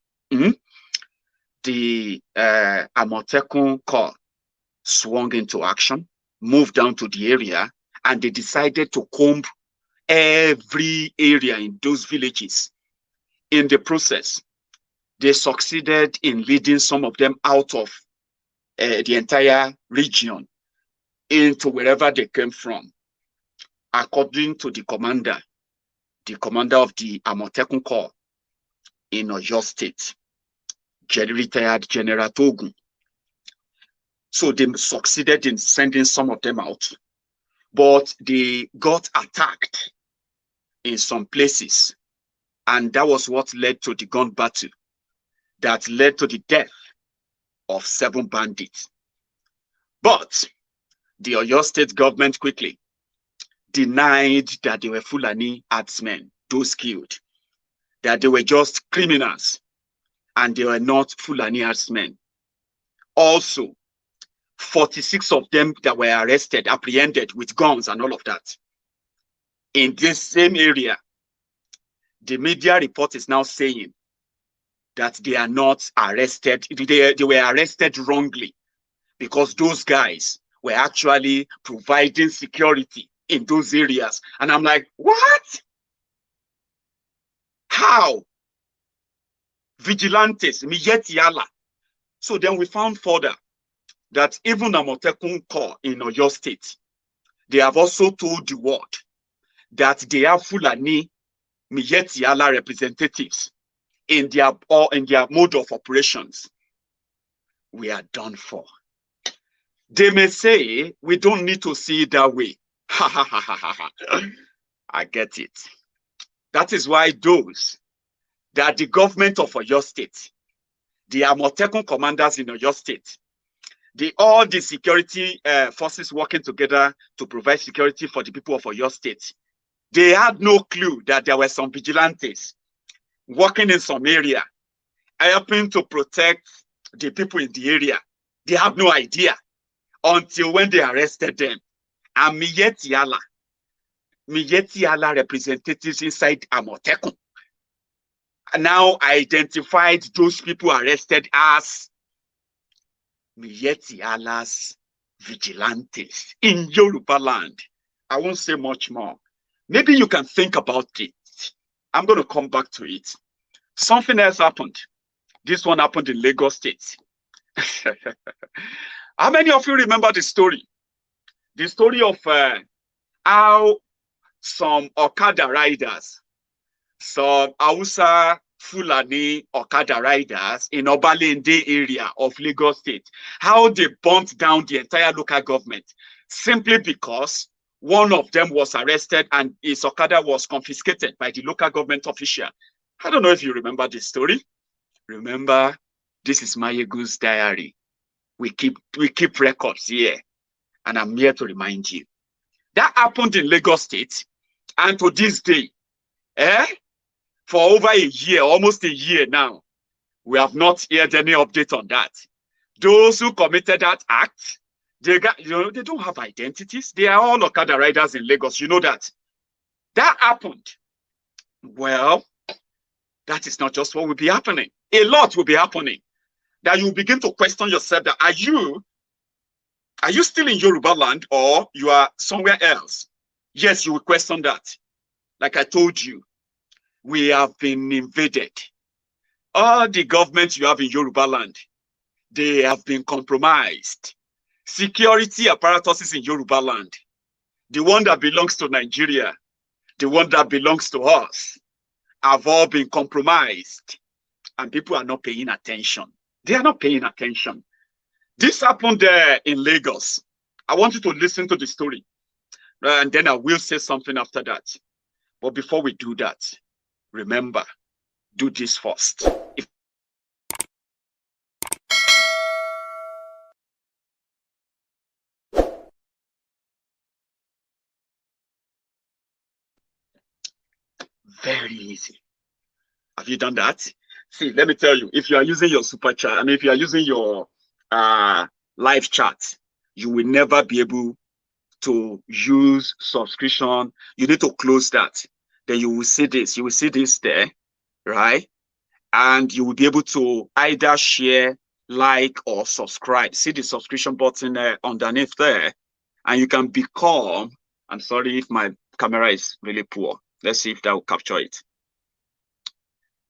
the Amotekun Corps swung into action, moved down to the area, and they decided to comb every area in those villages. In the process, they succeeded in leading some of them out of the entire region into wherever they came from. According to the commander of the Amotekun Corps in Oyo State, retired General Togun. So they succeeded in sending some of them out, but they got attacked in some places. And that was what led to the gun battle that led to the death of 7 bandits. But the Oyo State government quickly denied that they were Fulani herdsmen, those killed, that they were just criminals and they were not Fulani herdsmen. Also, 46 of them that were arrested, apprehended with guns and all of that. In this same area, the media report is now saying that they are not arrested. They were arrested wrongly because those guys were actually providing security in those areas. And I'm like, what? How? Vigilantes, Miyetti Allah. So then we found further that even Amotekun Corps in Oyo State, they have also told the world that they have Fulani Miyetti Allah representatives in their mode of operations. We are done for. They may say we don't need to see it that way. I get it. That is why those that the government of Oyo State, the Amotekun commanders in Oyo State, all the security forces working together to provide security for the people of Oyo State, they had no clue that there were some vigilantes working in some area, helping to protect the people in the area. They have no idea until when they arrested them. And Miyetti Allah representatives inside Amotekun now identified those people arrested as Miyetti Allah's vigilantes in Yoruba land. I won't say much more. Maybe you can think about it. I'm going to come back to it. Something else happened. This one happened in Lagos State. How many of you remember the story? The story of how some Okada riders, some Hausa Fulani Okada riders in Obalende area of Lagos State, how they burnt down the entire local government simply because one of them was arrested and his Okada was confiscated by the local government official. I don't know if you remember this story. Remember, this is Maiyegun's diary. We keep records here, and I'm here to remind you. That happened in Lagos State, and to this day, for over a year, almost a year now, we have not heard any update on that. Those who committed that act, they don't have identities. They are all Okada riders in Lagos. You know that. That happened. Well, that is not just what will be happening. A lot will be happening. That you begin to question yourself that are you still in Yoruba land or you are somewhere else? Yes, you will question that. Like I told you, we have been invaded. All the governments you have in Yoruba land, they have been compromised. Security apparatuses in Yoruba land, the one that belongs to Nigeria, the one that belongs to us, have all been compromised. And people are not paying attention. They are not paying attention. This happened there in Lagos. I want you to listen to the story. And then I will say something after that. But before we do that, remember, do this first. Very easy. Have you done that? See, let me tell you, if you are using your super chat, and if you are using your live chat, you will never be able to use subscription. You need to close that. Then you will see this. You will see this there, right? And you will be able to either share, like, or subscribe. See the subscription button underneath there. And you can become, I'm sorry if my camera is really poor. Let's see if that will capture it.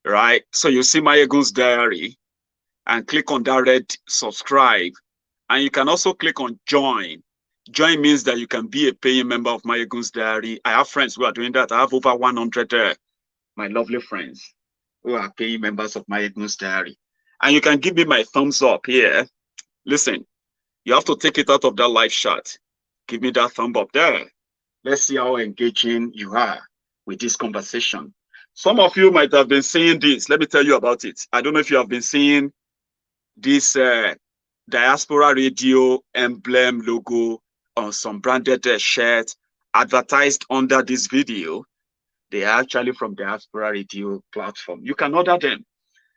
Right? So you see Maiyegun's diary and click on that red subscribe. And you can also click on join. Join means that you can be a paying member of Maiyegun's diary. I have friends who are doing that. I have over 100 my lovely friends who are paying members of Maiyegun's diary. And you can give me my thumbs up here. Listen, you have to take it out of that live shot. Give me that thumb up there. Let's see how engaging you are with this conversation. Some of you might have been seeing this. Let me tell you about it. I don't know if you have been seeing this diaspora radio emblem logo on some branded shirt advertised under this video. They are actually from diaspora radio platform. You can order them.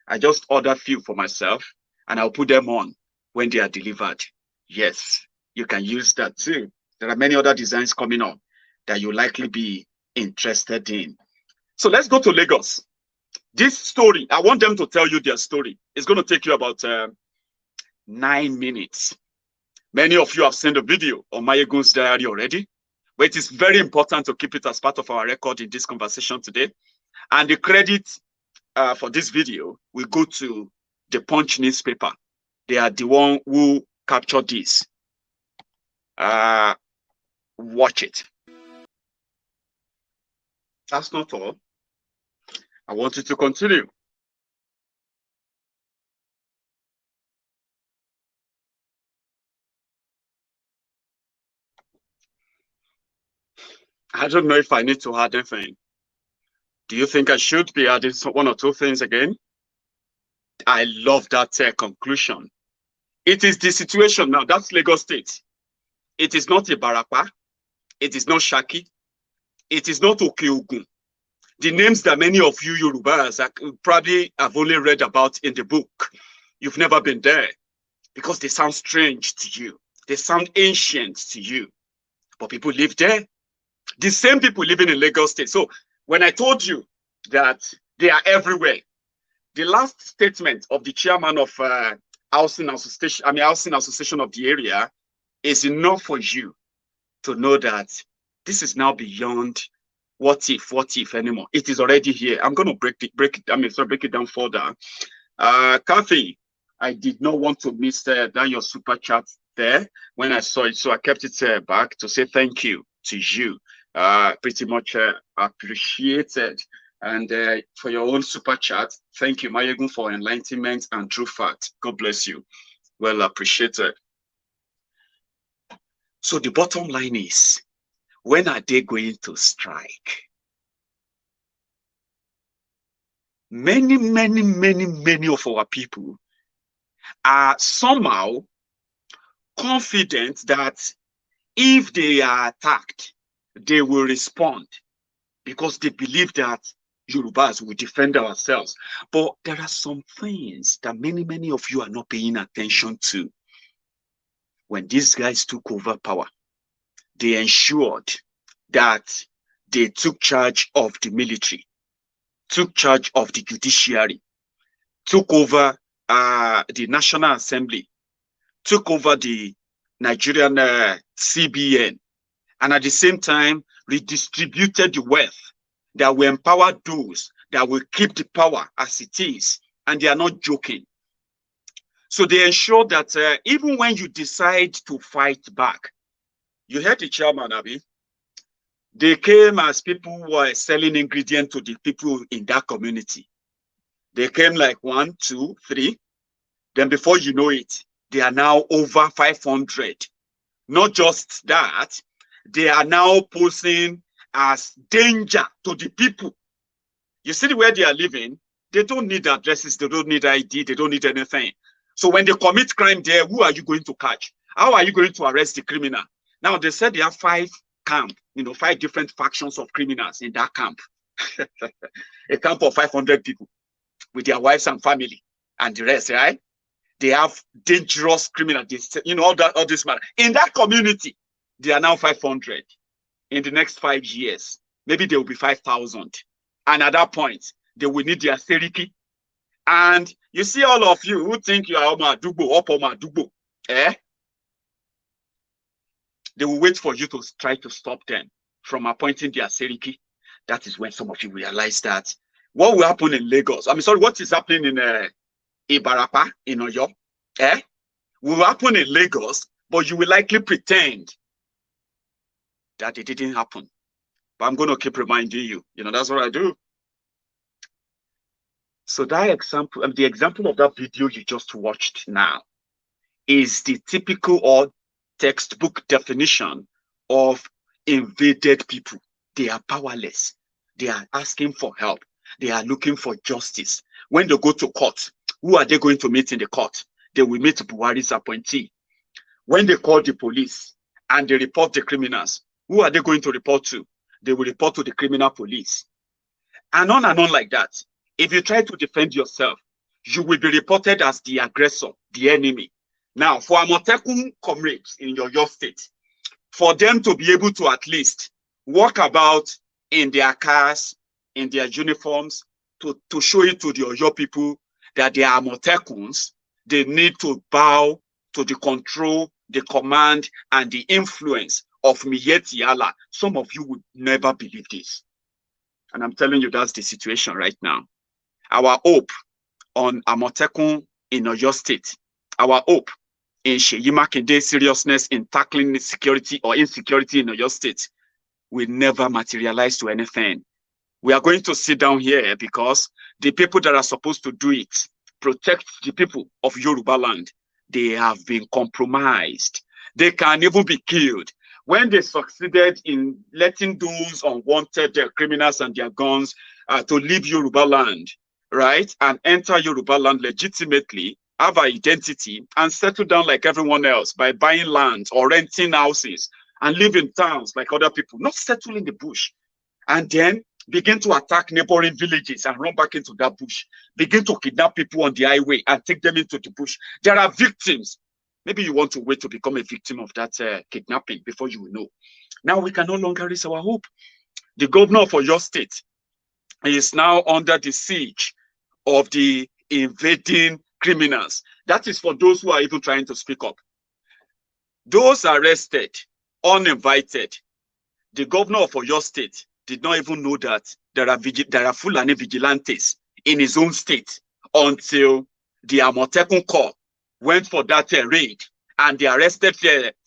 I just ordered few for myself and I'll put them on when they are delivered. Yes, you can use that too. There are many other designs coming up that you'll likely be interested in. So let's go to Lagos. This story, I want them to tell you their story. It's going to take you about 9 minutes. Many of you have seen the video on Maiyegun's diary already, but it is very important to keep it as part of our record in this conversation today. And the credit for this video will go to the Punch newspaper. They are the one who capture this. Watch it. That's not all. I want you to continue. I don't know if I need to add anything. Do you think I should be adding one or two things again? I love that conclusion. It is the situation now. That's Lagos State. It is not Ibarapa. It is not Shaki. It is not Okeogun. The names that many of you Yorubas probably have only read about in the book. You've never been there because they sound strange to you. They sound ancient to you. But people live there. The same people living in Lagos State. So when I told you that they are everywhere, the last statement of the chairman of housing association of the area is enough for you to know that this is now beyond what if anymore. It is already here. I'm going to break it down further. Kathy, I did not want to miss that your super chat there when I saw it, so I kept it back to say thank you to you. Pretty much appreciated. And for your own super chat, thank you, Maiyegun, for enlightenment and true fact. God bless you. Well appreciated. So the bottom line is, when are they going to strike? Many of our people are somehow confident that if they are attacked, they will respond because they believe that Yorubas will defend ourselves. But there are some things that many of you are not paying attention to. When these guys took over power, they ensured that they took charge of the military, took charge of the judiciary, took over the National Assembly, took over the Nigerian CBN, and at the same time redistributed the wealth that will empower those that will keep the power as it is. And they are not joking. So they ensure that even when you decide to fight back, you heard the chairman, Abi, they came as people who were selling ingredients to the people in that community. They came like 1, 2, 3. Then before you know it, they are now over 500. Not just that, they are now posing as danger to the people. You see where they are living, they don't need addresses, they don't need ID, they don't need anything. So when they commit crime there, who are you going to catch? How are you going to arrest the criminal? Now they said they have 5 camps, 5 different factions of criminals in that camp. A camp of 500 people with their wives and family and the rest, right? They have dangerous criminals, all this matter. In that community, they are now 500. In the next 5 years, maybe there will be 5,000. And at that point, they will need their seriki. And you see all of you who think you are Omadubo, eh? They will wait for you to try to stop them from appointing their seriki. That is when some of you realize that what will happen in Lagos, what is happening in Ibarapa, in Oyo, will happen in Lagos, but you will likely pretend that it didn't happen. But I'm going to keep reminding you, that's what I do. So that example, the example of that video you just watched now is the typical or textbook definition of invaded people. They are powerless. They are asking for help. They are looking for justice. When they go to court, who are they going to meet in the court? They will meet Buhari's appointee. When they call the police and they report the criminals, who are they going to report to? They will report to the criminal police. And on like that. If you try to defend yourself, you will be reported as the aggressor, the enemy. Now, for Amotekun comrades in your state, for them to be able to at least walk about in their cars, in their uniforms, to show it to the Oyo people that they are Amotekuns, they need to bow to the control, the command, and the influence of Miyetti Allah. Some of you would never believe this. And I'm telling you, that's the situation right now. Our hope on Amotekun in Oyo State, our hope in Seyi Makinde's seriousness in tackling security or insecurity in Oyo State will never materialize to anything. We are going to sit down here because the people that are supposed to do it, protect the people of Yoruba land, they have been compromised. They can even be killed. When they succeeded in letting those unwanted criminals and their guns to leave Yoruba land, right, and enter Yoruba land legitimately, have an identity, and settle down like everyone else by buying land or renting houses and live in towns like other people, not settle in the bush, and then begin to attack neighboring villages and run back into that bush, begin to kidnap people on the highway and take them into the bush. There are victims. Maybe you want to wait to become a victim of that kidnapping before you know. Now we can no longer raise our hope. The governor of Oyo State is now under the siege of the invading criminals. That is for those who are even trying to speak up. Those arrested, uninvited, the governor of Oyo State did not even know that there are Fulani vigilantes in his own state until the Amotekun Corps went for that raid and they arrested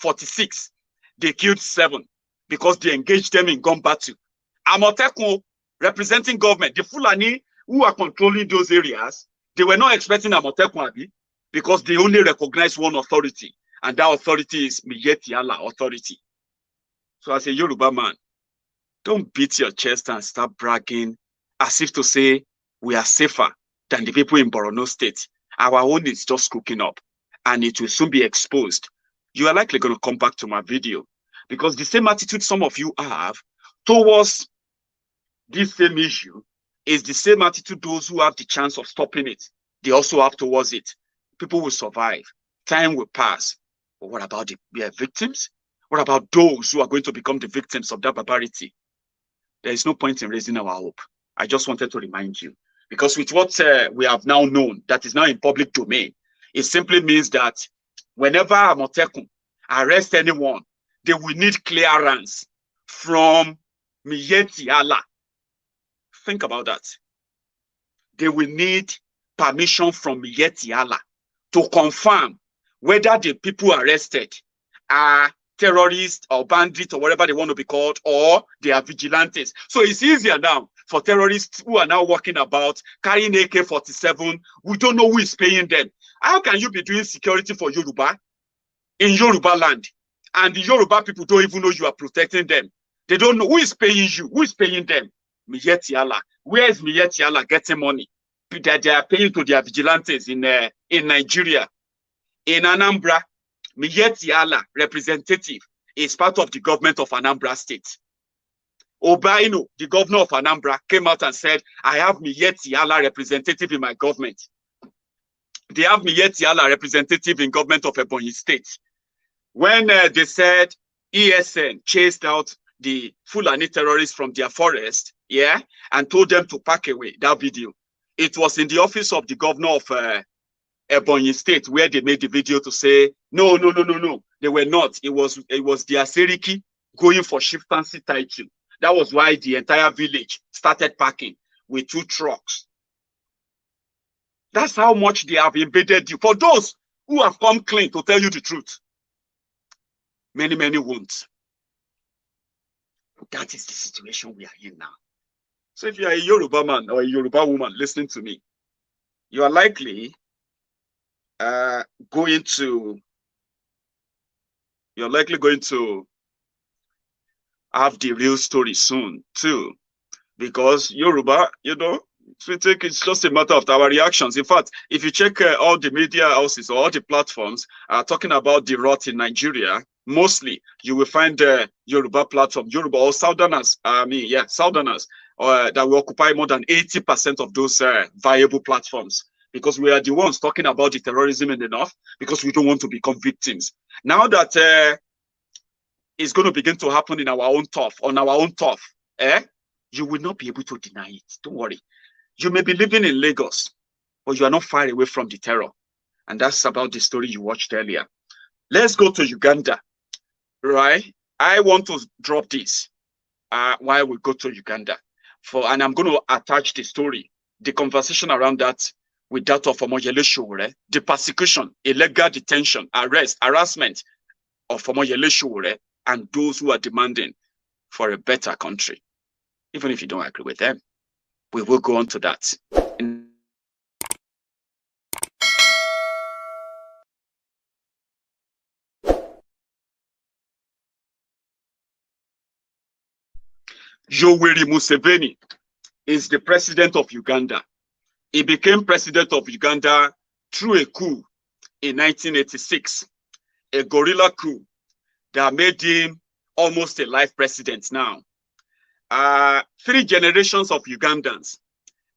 46. They killed 7 because they engaged them in gun battle. Amotekun, representing government, the Fulani who are controlling those areas, they were not expecting Amotekun because they only recognize one authority, and that authority is Miyetti Allah authority. So as a Yoruba man, don't beat your chest and start bragging as if to say we are safer than the people in Borno State. Our own is just cooking up and it will soon be exposed. You are likely going to come back to my video because the same attitude some of you have towards this same issue is the same attitude those who have the chance of stopping it, they also have towards it. People will survive. Time will pass. But what about the victims? What about those who are going to become the victims of that barbarity? There is no point in raising our hope. I just wanted to remind you. Because with what we have now known, that is now in public domain, it simply means that whenever Amotekun arrest anyone, they will need clearance from Miyetti Allah. Think about that. They will need permission from Miyetti Allah to confirm whether the people arrested are terrorists or bandits or whatever they want to be called, or they are vigilantes. So it's easier now for terrorists who are now walking about carrying AK-47. We don't know who is paying them. How can you be doing security for Yoruba in Yoruba land and the Yoruba people don't even know you are protecting them? They don't know who is paying you, who is paying them. Miyetti Allah. Where is Miyetti Allah getting money? They are paying to their vigilantes in Nigeria. In Anambra, Miyetti Allah representative is part of the government of Anambra State. Obaino, the governor of Anambra, came out and said, I have Miyetti Allah representative in my government. They have Miyetti Allah representative in government of Ebonyi State. When they said ESN chased out the Fulani terrorists from their forest, yeah, and told them to pack away, that video, it was in the office of the governor of Ebonyi State where they made the video to say, no, they were not. It was the Aseriki going for chieftaincy title. That was why the entire village started packing with 2 trucks. That's how much they have embedded you. For those who have come clean to tell you the truth, many won't. That is the situation we are in now. So if you are a Yoruba man or a Yoruba woman listening to me, you are likely going to have the real story soon too, because Yoruba, you know, it's just a matter of our reactions. In fact, if you check all the media houses or all the platforms talking about the rot in Nigeria, mostly you will find Yoruba platform, Yoruba or Southerners, Southerners that will occupy more than 80% of those viable platforms, because we are the ones talking about the terrorism in the north, because we don't want to become victims. Now that it's going to begin to happen in our own turf, you will not be able to deny it. Don't worry. You may be living in Lagos, but you are not far away from the terror. And that's about the story you watched earlier. Let's go to Uganda, right? I want to drop this while we go to Uganda. And I'm going to attach the story, the conversation around that with that of Omoyele Sowore, the persecution, illegal detention, arrest, harassment of Omoyele Sowore and those who are demanding for a better country. Even if you don't agree with them, we will go on to that. Yoweri Museveni is the president of Uganda. He became president of Uganda through a coup in 1986, a guerrilla coup that made him almost a life president now. 3 generations of Ugandans,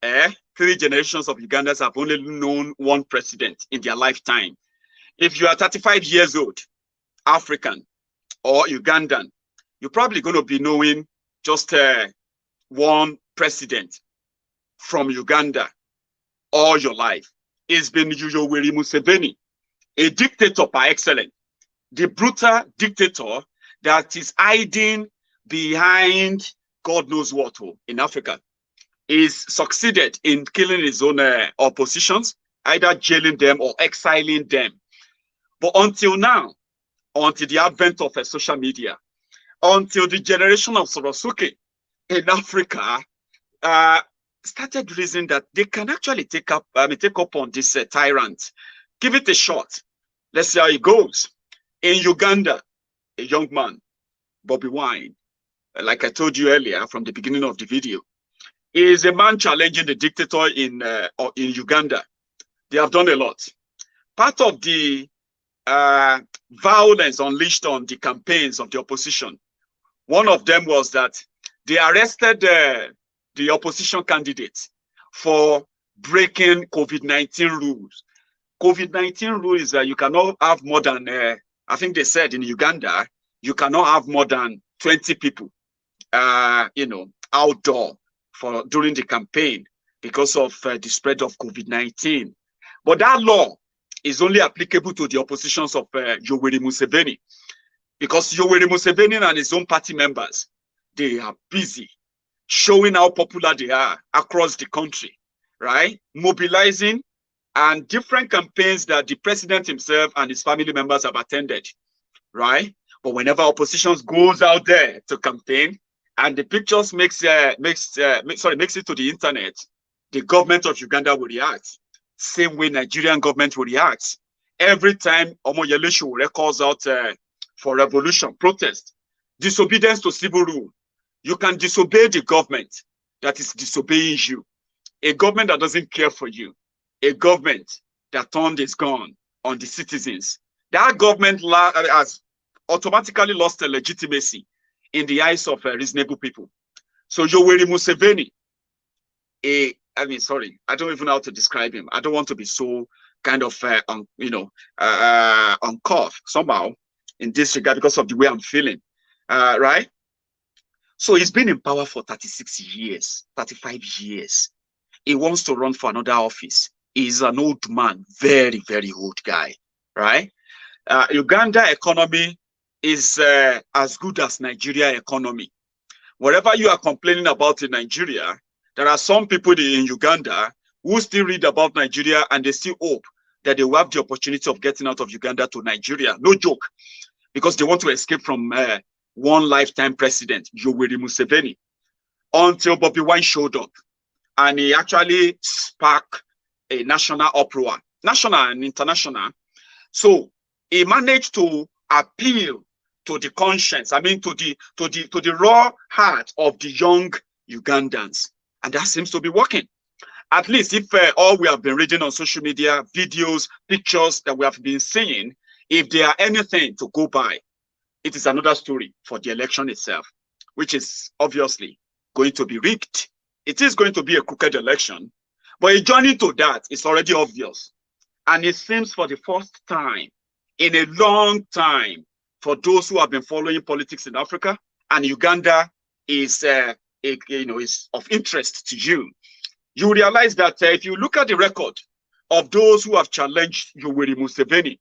3 generations of Ugandans have only known one president in their lifetime. If you are 35 years old, African or Ugandan, you're probably going to be knowing just one president from Uganda all your life. It's been Yoweri Museveni, a dictator par excellence, the brutal dictator that is hiding behind God knows what in Africa. He's succeeded in killing his own oppositions, either jailing them or exiling them. But until now, until the advent of social media, until the generation of Sorosuke in Africa started reasoning that they can actually take up on this tyrant. Give it a shot. Let's see how it goes. In Uganda, a young man, Bobby Wine, like I told you earlier from the beginning of the video, is a man challenging the dictator in Uganda. They have done a lot. Part of the violence unleashed on the campaigns of the opposition, one of them was that they arrested the opposition candidates for breaking COVID-19 rules. COVID-19 rule is that you cannot have more than, I think they said in Uganda, you cannot have more than 20 people, outdoor during the campaign because of the spread of COVID-19. But that law is only applicable to the oppositions of Yoweri Museveni, because Yoweri Museveni and his own party members, they are busy showing how popular they are across the country, right? Mobilizing and different campaigns that the president himself and his family members have attended, right? But whenever oppositions goes out there to campaign and the pictures makes it to the internet, the government of Uganda will react. Same way Nigerian government will react. Every time Omoyele Sowore calls out for revolution, protest, disobedience to civil rule, you can disobey the government that is disobeying you. A government that doesn't care for you. A government that turned its gun on the citizens. That government has automatically lost their legitimacy in the eyes of reasonable people. So Yoweri Museveni, I don't even know how to describe him. I don't want to be so kind of, on cuff somehow in this regard because of the way I'm feeling, right? So he's been in power for 36 years, 35 years. He wants to run for another office. He's an old man, very, very old guy, right? Uganda economy is as good as Nigeria economy. Whatever you are complaining about in Nigeria, there are some people in Uganda who still read about Nigeria and they still hope that they will have the opportunity of getting out of Uganda to Nigeria. No joke, because they want to escape from one lifetime president, Yoweri Museveni, until Bobby Wine showed up and he actually sparked a national uproar, national and international. So he managed to appeal to the conscience, to the raw heart of the young Ugandans. And that seems to be working. At least if all we have been reading on social media, videos, pictures that we have been seeing, if they are anything to go by, it is another story for the election itself, which is obviously going to be rigged. It is going to be a crooked election, but a journey to that is already obvious. And it seems for the first time in a long time, for those who have been following politics in Africa, and Uganda is of interest to you, you realize that if you look at the record of those who have challenged Yoweri Museveni,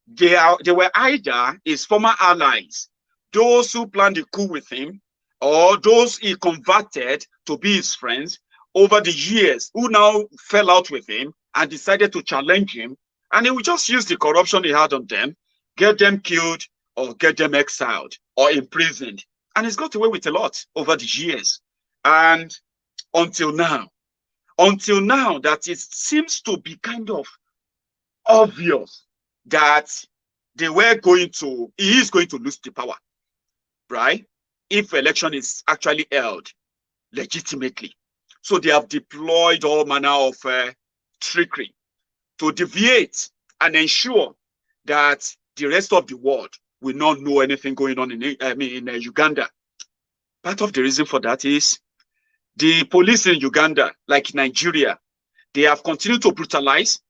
they were either his former allies, those who planned the coup with him, or those he converted to be his friends over the years, who now fell out with him and decided to challenge him, and he would just use the corruption he had on them, get them killed or get them exiled or imprisoned. And he's got away with a lot over the years. And until now that it seems to be kind of obvious that he is going to lose the power, right? If election is actually held legitimately. So they have deployed all manner of trickery to deviate and ensure that the rest of the world will not know anything going on in Uganda. Part of the reason for that is the police in Uganda, like Nigeria, they have continued to brutalize,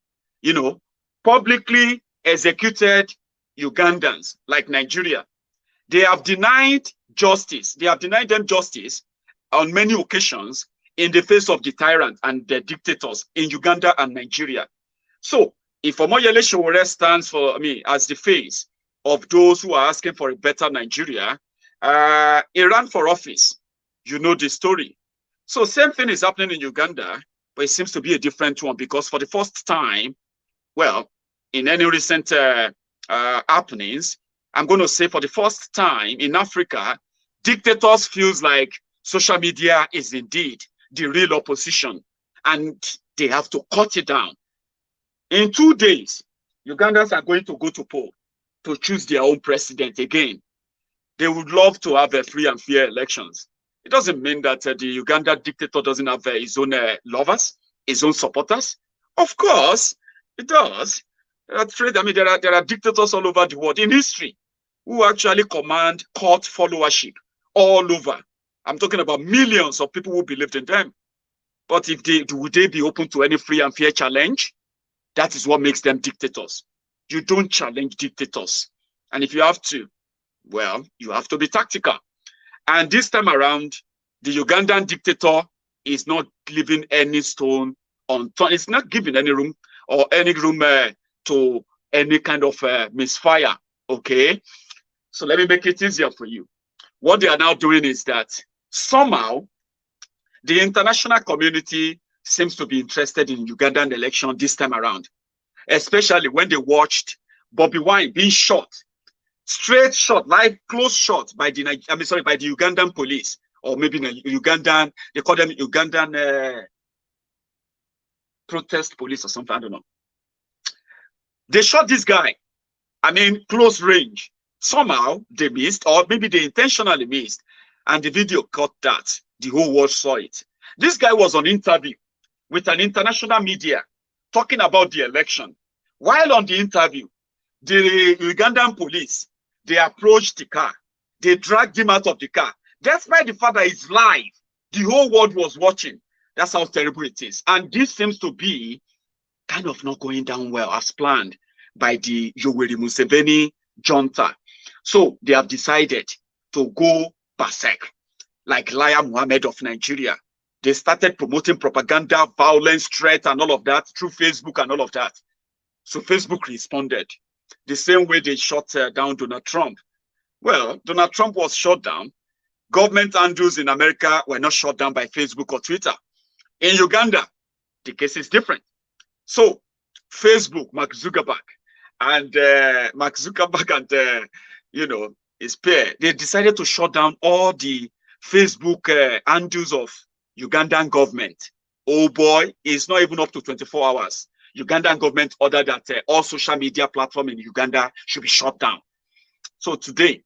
publicly executed Ugandans, like Nigeria. They have denied justice. They have denied them justice on many occasions in the face of the tyrant and the dictators in Uganda and Nigeria. So if Omoyele Sowore stands for as the face of those who are asking for a better Nigeria, he ran for office. You know the story. So same thing is happening in Uganda, but it seems to be a different one because for the first time, well, in any recent happenings, I'm going to say for the first time in Africa, dictators feels like social media is indeed the real opposition and they have to cut it down. In 2 days, Ugandans are going to go to poll to choose their own president again. They would love to have free and fair elections. It doesn't mean that the Uganda dictator doesn't have his own lovers, his own supporters. Of course, it does. There are dictators all over the world in history who actually command cult followership all over. I'm talking about millions of people who believed in them. But would they be open to any free and fair challenge? That is what makes them dictators. You don't challenge dictators. And if you have to, well, you have to be tactical. And this time around, the Ugandan dictator is not leaving any stone unturned. It's not giving any room to any kind of misfire, okay? So let me make it easier for you. What they are now doing is that somehow the international community seems to be interested in Ugandan election this time around, especially when they watched Bobby Wine being shot, straight shot, live close shot by the Ugandan police, or maybe Ugandan, they call them Ugandan protest police or something, I don't know. They shot this guy, close range. Somehow they missed, or maybe they intentionally missed, and the video caught that. The whole world saw it. This guy was on interview with an international media talking about the election. While on the interview, the Ugandan police, they approached the car. They dragged him out of the car. Despite the fact that it's live, the whole world was watching. That's how terrible it is. And this seems to be kind of not going down well as planned by the Yoweri Museveni junta. So they have decided to go berserk, like Liar Mohammed of Nigeria. They started promoting propaganda, violence, threat, and all of that through Facebook and all of that. So Facebook responded the same way they shut down Donald Trump. Well, Donald Trump was shut down. Government handles in America were not shut down by Facebook or Twitter. In Uganda, the case is different. So Facebook, Mark Zuckerberg and his pair, they decided to shut down all the Facebook handles of Ugandan government. Oh boy, it's not even up to 24 hours. Ugandan government ordered that all social media platforms in Uganda should be shut down. So today,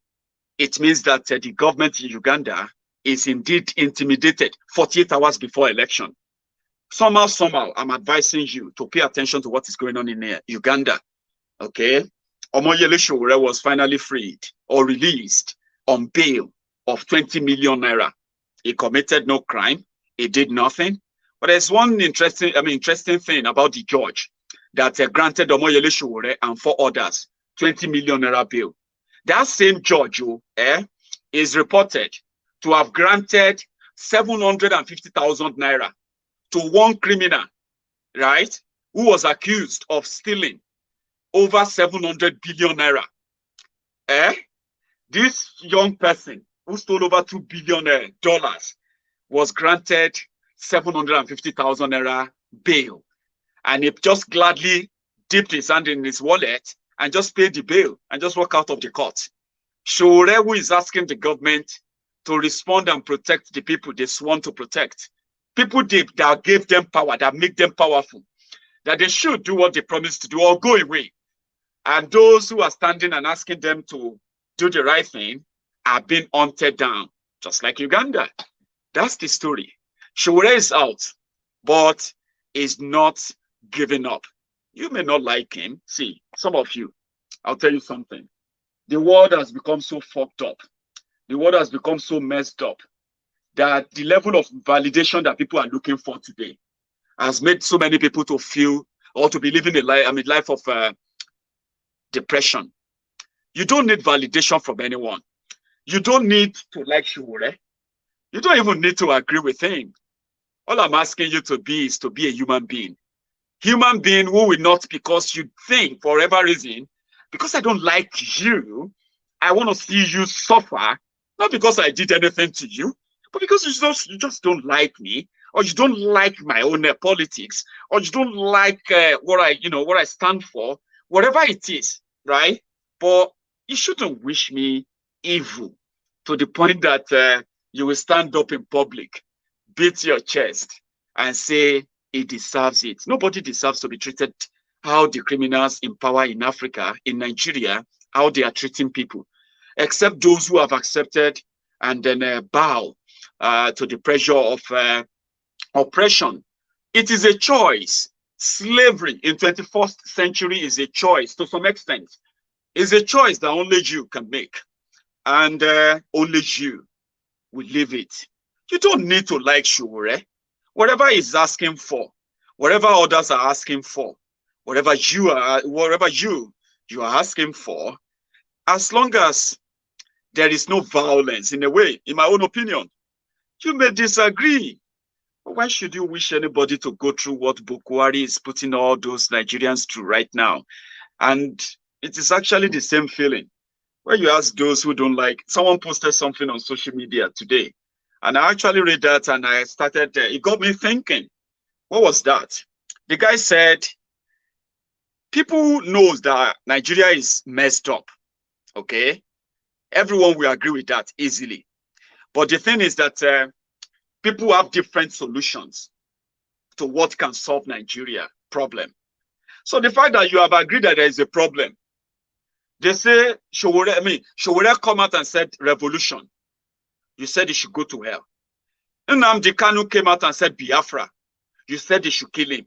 it means that the government in Uganda is indeed intimidated 48 hours before election. Somehow, I'm advising you to pay attention to what is going on in Uganda. Okay? Omoyele Sowore was finally freed or released on bail of 20 million naira. He committed no crime. He did nothing. But there's one interesting thing about the judge that granted Omoyele Sowore and 4 others 20 million naira bail. That same judge is reported to have granted 750,000 naira to one criminal, right, who was accused of stealing over 700 billion naira. This young person who stole over $2 billion was granted 750,000 naira bail. and he just gladly dipped his hand in his wallet and just paid the bail and just walk out of the court. Sowore, who is asking the government to respond and protect the people they sworn to protect. People that gave them power, that make them powerful, that they should do what they promised to do or go away. And those who are standing and asking them to do the right thing are being hunted down, just like Uganda. That's the story. Sowore is out, but is not giving up. You may not like him. See, some of you, I'll tell you something. The world has become so fucked up. The world has become so messed up that the level of validation that people are looking for today has made so many people to feel or to be living a life of depression. You don't need validation from anyone. You don't need to like Sowore. You don't even need to agree with him. All I'm asking you to be is to be a human being. Human being who will not, because you think for whatever reason, because I don't like you, I want to see you suffer, not because I did anything to you, but because you just don't like me, or you don't like my own politics, or you don't like what I stand for, whatever it is, right? But you shouldn't wish me evil to the point that you will stand up in public, beat your chest, and say he deserves it. Nobody deserves to be treated how the criminals in power in Africa, in Nigeria, how they are treating people, except those who have accepted and then bow to the pressure of oppression. It is a choice. Slavery in 21st century is a choice to some extent. It's a choice that only you can make, and only you will live it. You don't need to like Sowore. Whatever he's asking for, whatever others are asking for, whatever you are asking for, as long as there is no violence, in a way, in my own opinion, you may disagree. But why should you wish anybody to go through what Buhari is putting all those Nigerians through right now? And it is actually the same feeling. When you ask those who don't like, someone posted something on social media today, and I actually read that and I started, it got me thinking, what was that? The guy said, people knows that Nigeria is messed up, okay? Everyone will agree with that easily. But the thing is that people have different solutions to what can solve Nigeria problem. So the fact that you have agreed that there is a problem, they say, Sowore come out and said revolution. You said he should go to hell. Nnamdi Kanu came out and said Biafra. You said they should kill him.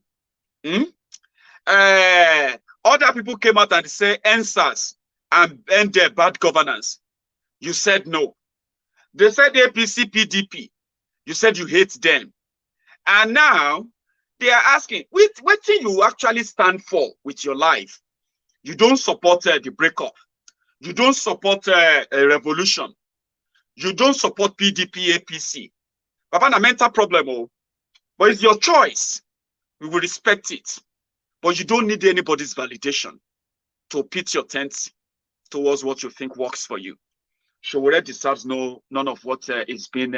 Other people came out and say answers and end their bad governance. You said no. They said APC, PDP. You said you hate them. And now they are asking, what thing you actually stand for with your life? You don't support the breakup. You don't support a revolution. You don't support PDP, APC. Papa, a mental problem, oh. But it's your choice. We will respect it. But you don't need anybody's validation to pitch your tent towards what you think works for you. Sowore deserves none of what is being,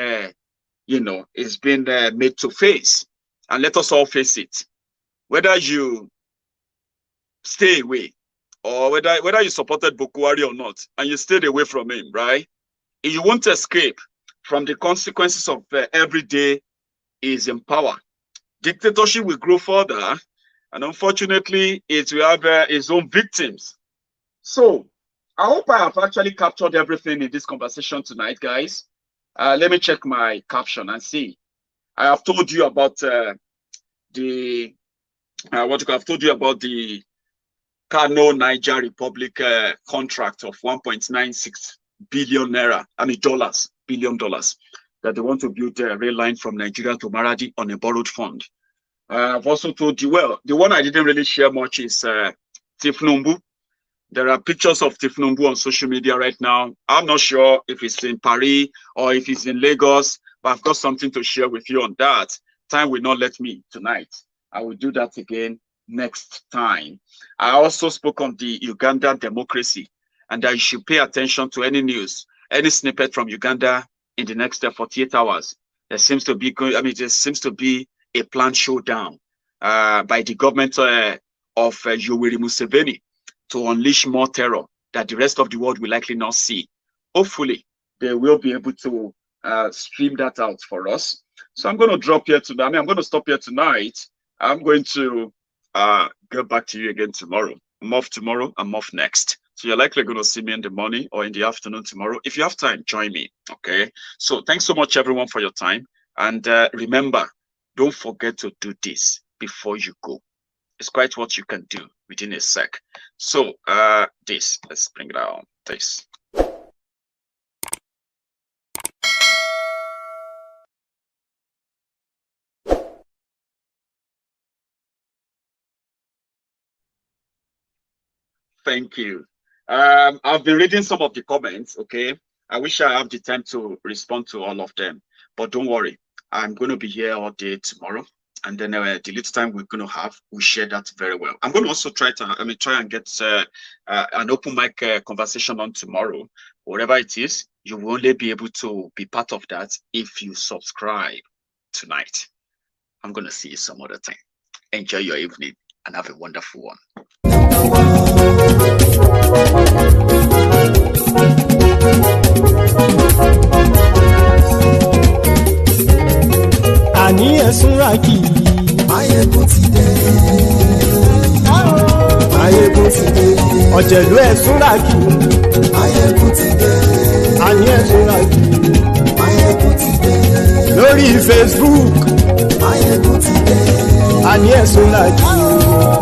is being made to face. And let us all face it. Whether you stay away or whether you supported Buhari or not, and you stayed away from him, right? You won't escape from the consequences of every day is in power. Dictatorship will grow further, and unfortunately, it will have its own victims. So, I hope I have actually captured everything in this conversation tonight, guys. Let me check my caption and see. I have told you about the Kano Niger Republic contract of 1.96 billion naira, billion dollars, that they want to build a rail line from Nigeria to Maradi on a borrowed fund. I've also told you, well, the one I didn't really share much is Tinubu. There are pictures of Tinubu on social media right now. I'm not sure if it's in Paris or if it's in Lagos, but I've got something to share with you on that. Time will not let me tonight. I will do that again next time. I also spoke on the Ugandan democracy, and that you should pay attention to any news, any snippet from Uganda in the next 48 hours. There seems to be a planned showdown. by the government of Yoweri Museveni to unleash more terror that the rest of the world will likely not see. Hopefully, they will be able to stream that out for us. So I'm going to drop here tonight. I'm going to stop here tonight. I'm going to get back to you again tomorrow. I'm off tomorrow. I'm off next. So you're likely going to see me in the morning or in the afternoon tomorrow. If you have time, join me. Okay. So thanks so much, everyone, for your time. And remember, don't forget to do this before you go. It's quite what you can do within a sec. So let's bring it out. This. Thank you. I've been reading some of the comments, okay? I wish I have the time to respond to all of them, but don't worry. I'm going to be here all day tomorrow, and then the little time we're going to have, we share that very well. I'm going to also try and get an open mic conversation on tomorrow. Whatever it is, you will only be able to be part of that if you subscribe tonight. I'm going to see you some other time. Enjoy your evening and have a wonderful one. Àní ẹ̀sùn ràkì. Maiyegun ti dé. Maiyegun ti dé. Ọ̀jẹ̀lú ẹ̀sùn ràkì. Maiyegun ti dé. Àní ẹ̀sùn ràkì. Maiyegun ti dé. Lórí Facebook. Maiyegun ti dé. Àní ẹ̀sùn ràkì.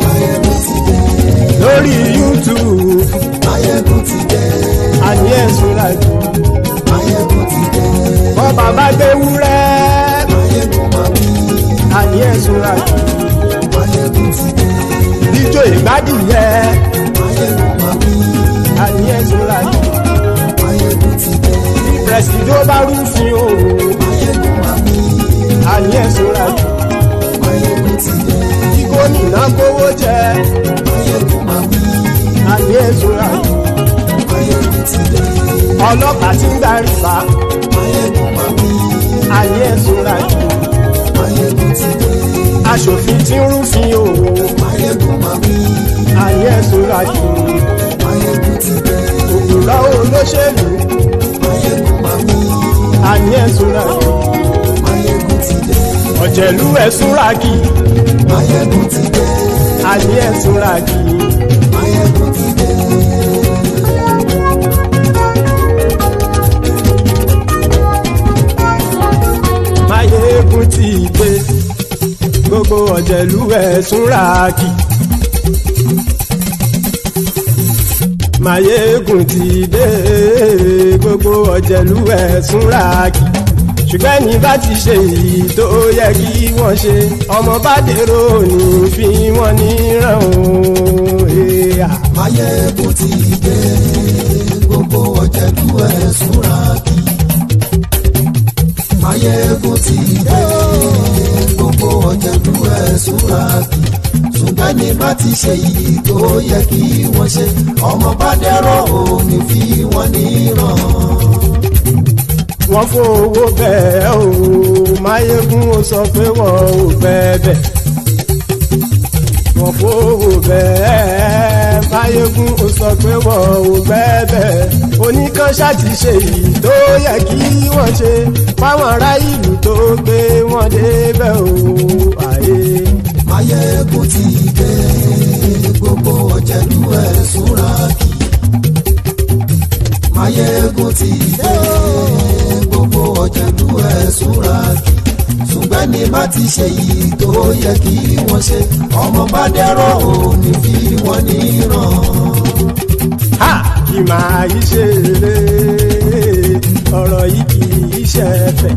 Maiyegun ti dé. Lórí YouTube. Maiyegun ti dé. Àní ẹ̀sùn ràkì. Maiyegun ti dé. Bọ́ bàbá gbé wúrẹ́. Àní ẹ̀sùn ràkì. Maiyegun ti dé. Ijó ìgbádìyẹ. Àní ẹ̀sùn ràkì. Maiyegun ti dé. Presido bá rúfin o. Àní ẹ̀sùn ràkì. Maiyegun ti dé. Kí gómìnà kówó jẹ. Àní ẹ̀sùn ràkì. Maiyegun ti dé. Ọlọ́pàá tí ń darí bá. Àní ẹ̀sùn ràkì. Aṣòfin tí ń rúfin o. Àní ẹ̀sùn ràkì. Òpùrọ́ olóṣèlú. Àní ẹ̀sùn ràkì. Ọ̀jẹ̀lú ẹ̀sùn ràkì. Àní ẹ̀sùn ràkì. Maiyegun ti dé. Gbogbo ọ̀jẹ̀lú ẹ̀sùn ràkì. Maiyegun ti dé. Gbogbo ọ̀jẹ̀lú ẹ̀sùn ràkì. Ṣùgbọ́n ní bá ti ṣe èyí tó yẹ kí wọ́n ṣe, ọmọ bá dèrò ní fi wọ́n níran o. Maiyegun ti dé. Gbogbo ọ̀jẹ̀lú ẹ̀sùn ràkì. Maiyegun ti dé. Gbogbo ọ̀jẹ̀lú ẹ̀sùn ràkì. Ṣùgbọ́n ní bá ti ṣe èyí tó yẹ kí wọ́n ṣe, ọmọ bá dẹ̀rọ̀ ò ní fi wọ́n níran. Wọ́n fowó bẹ́ẹ̀ o. Maiyegun ó sọ pé wọ́n ò bẹ́ẹ̀. Wọ́n fowó bẹ́ẹ̀. Maiyegun ó sọ pé wọ́n ò bẹ́ẹ̀. Oníkan ṣáàtì ṣe èyí tó yẹ kí wọ́n ṣe fáwọn ará ìlú tó gbé wọn débẹ̀ o. Maiyegun ti dé. Gbogbo ọ̀jẹ̀lú ẹ̀sùn ràkì. Maiyegun ti dé. Gbogbo ọ̀jẹ̀lú ẹ̀sùn ràkì. Ṣùgbọ́n ní bá ti ṣe yìí tó yẹ kí wọ́n ṣe, ọmọ bá dẹ̀rọ̀ ò ní fi wọ́n níran. Kì máa yí ṣe eré, ọ̀rọ̀ yìí kì í ṣe ẹ̀fẹ̀.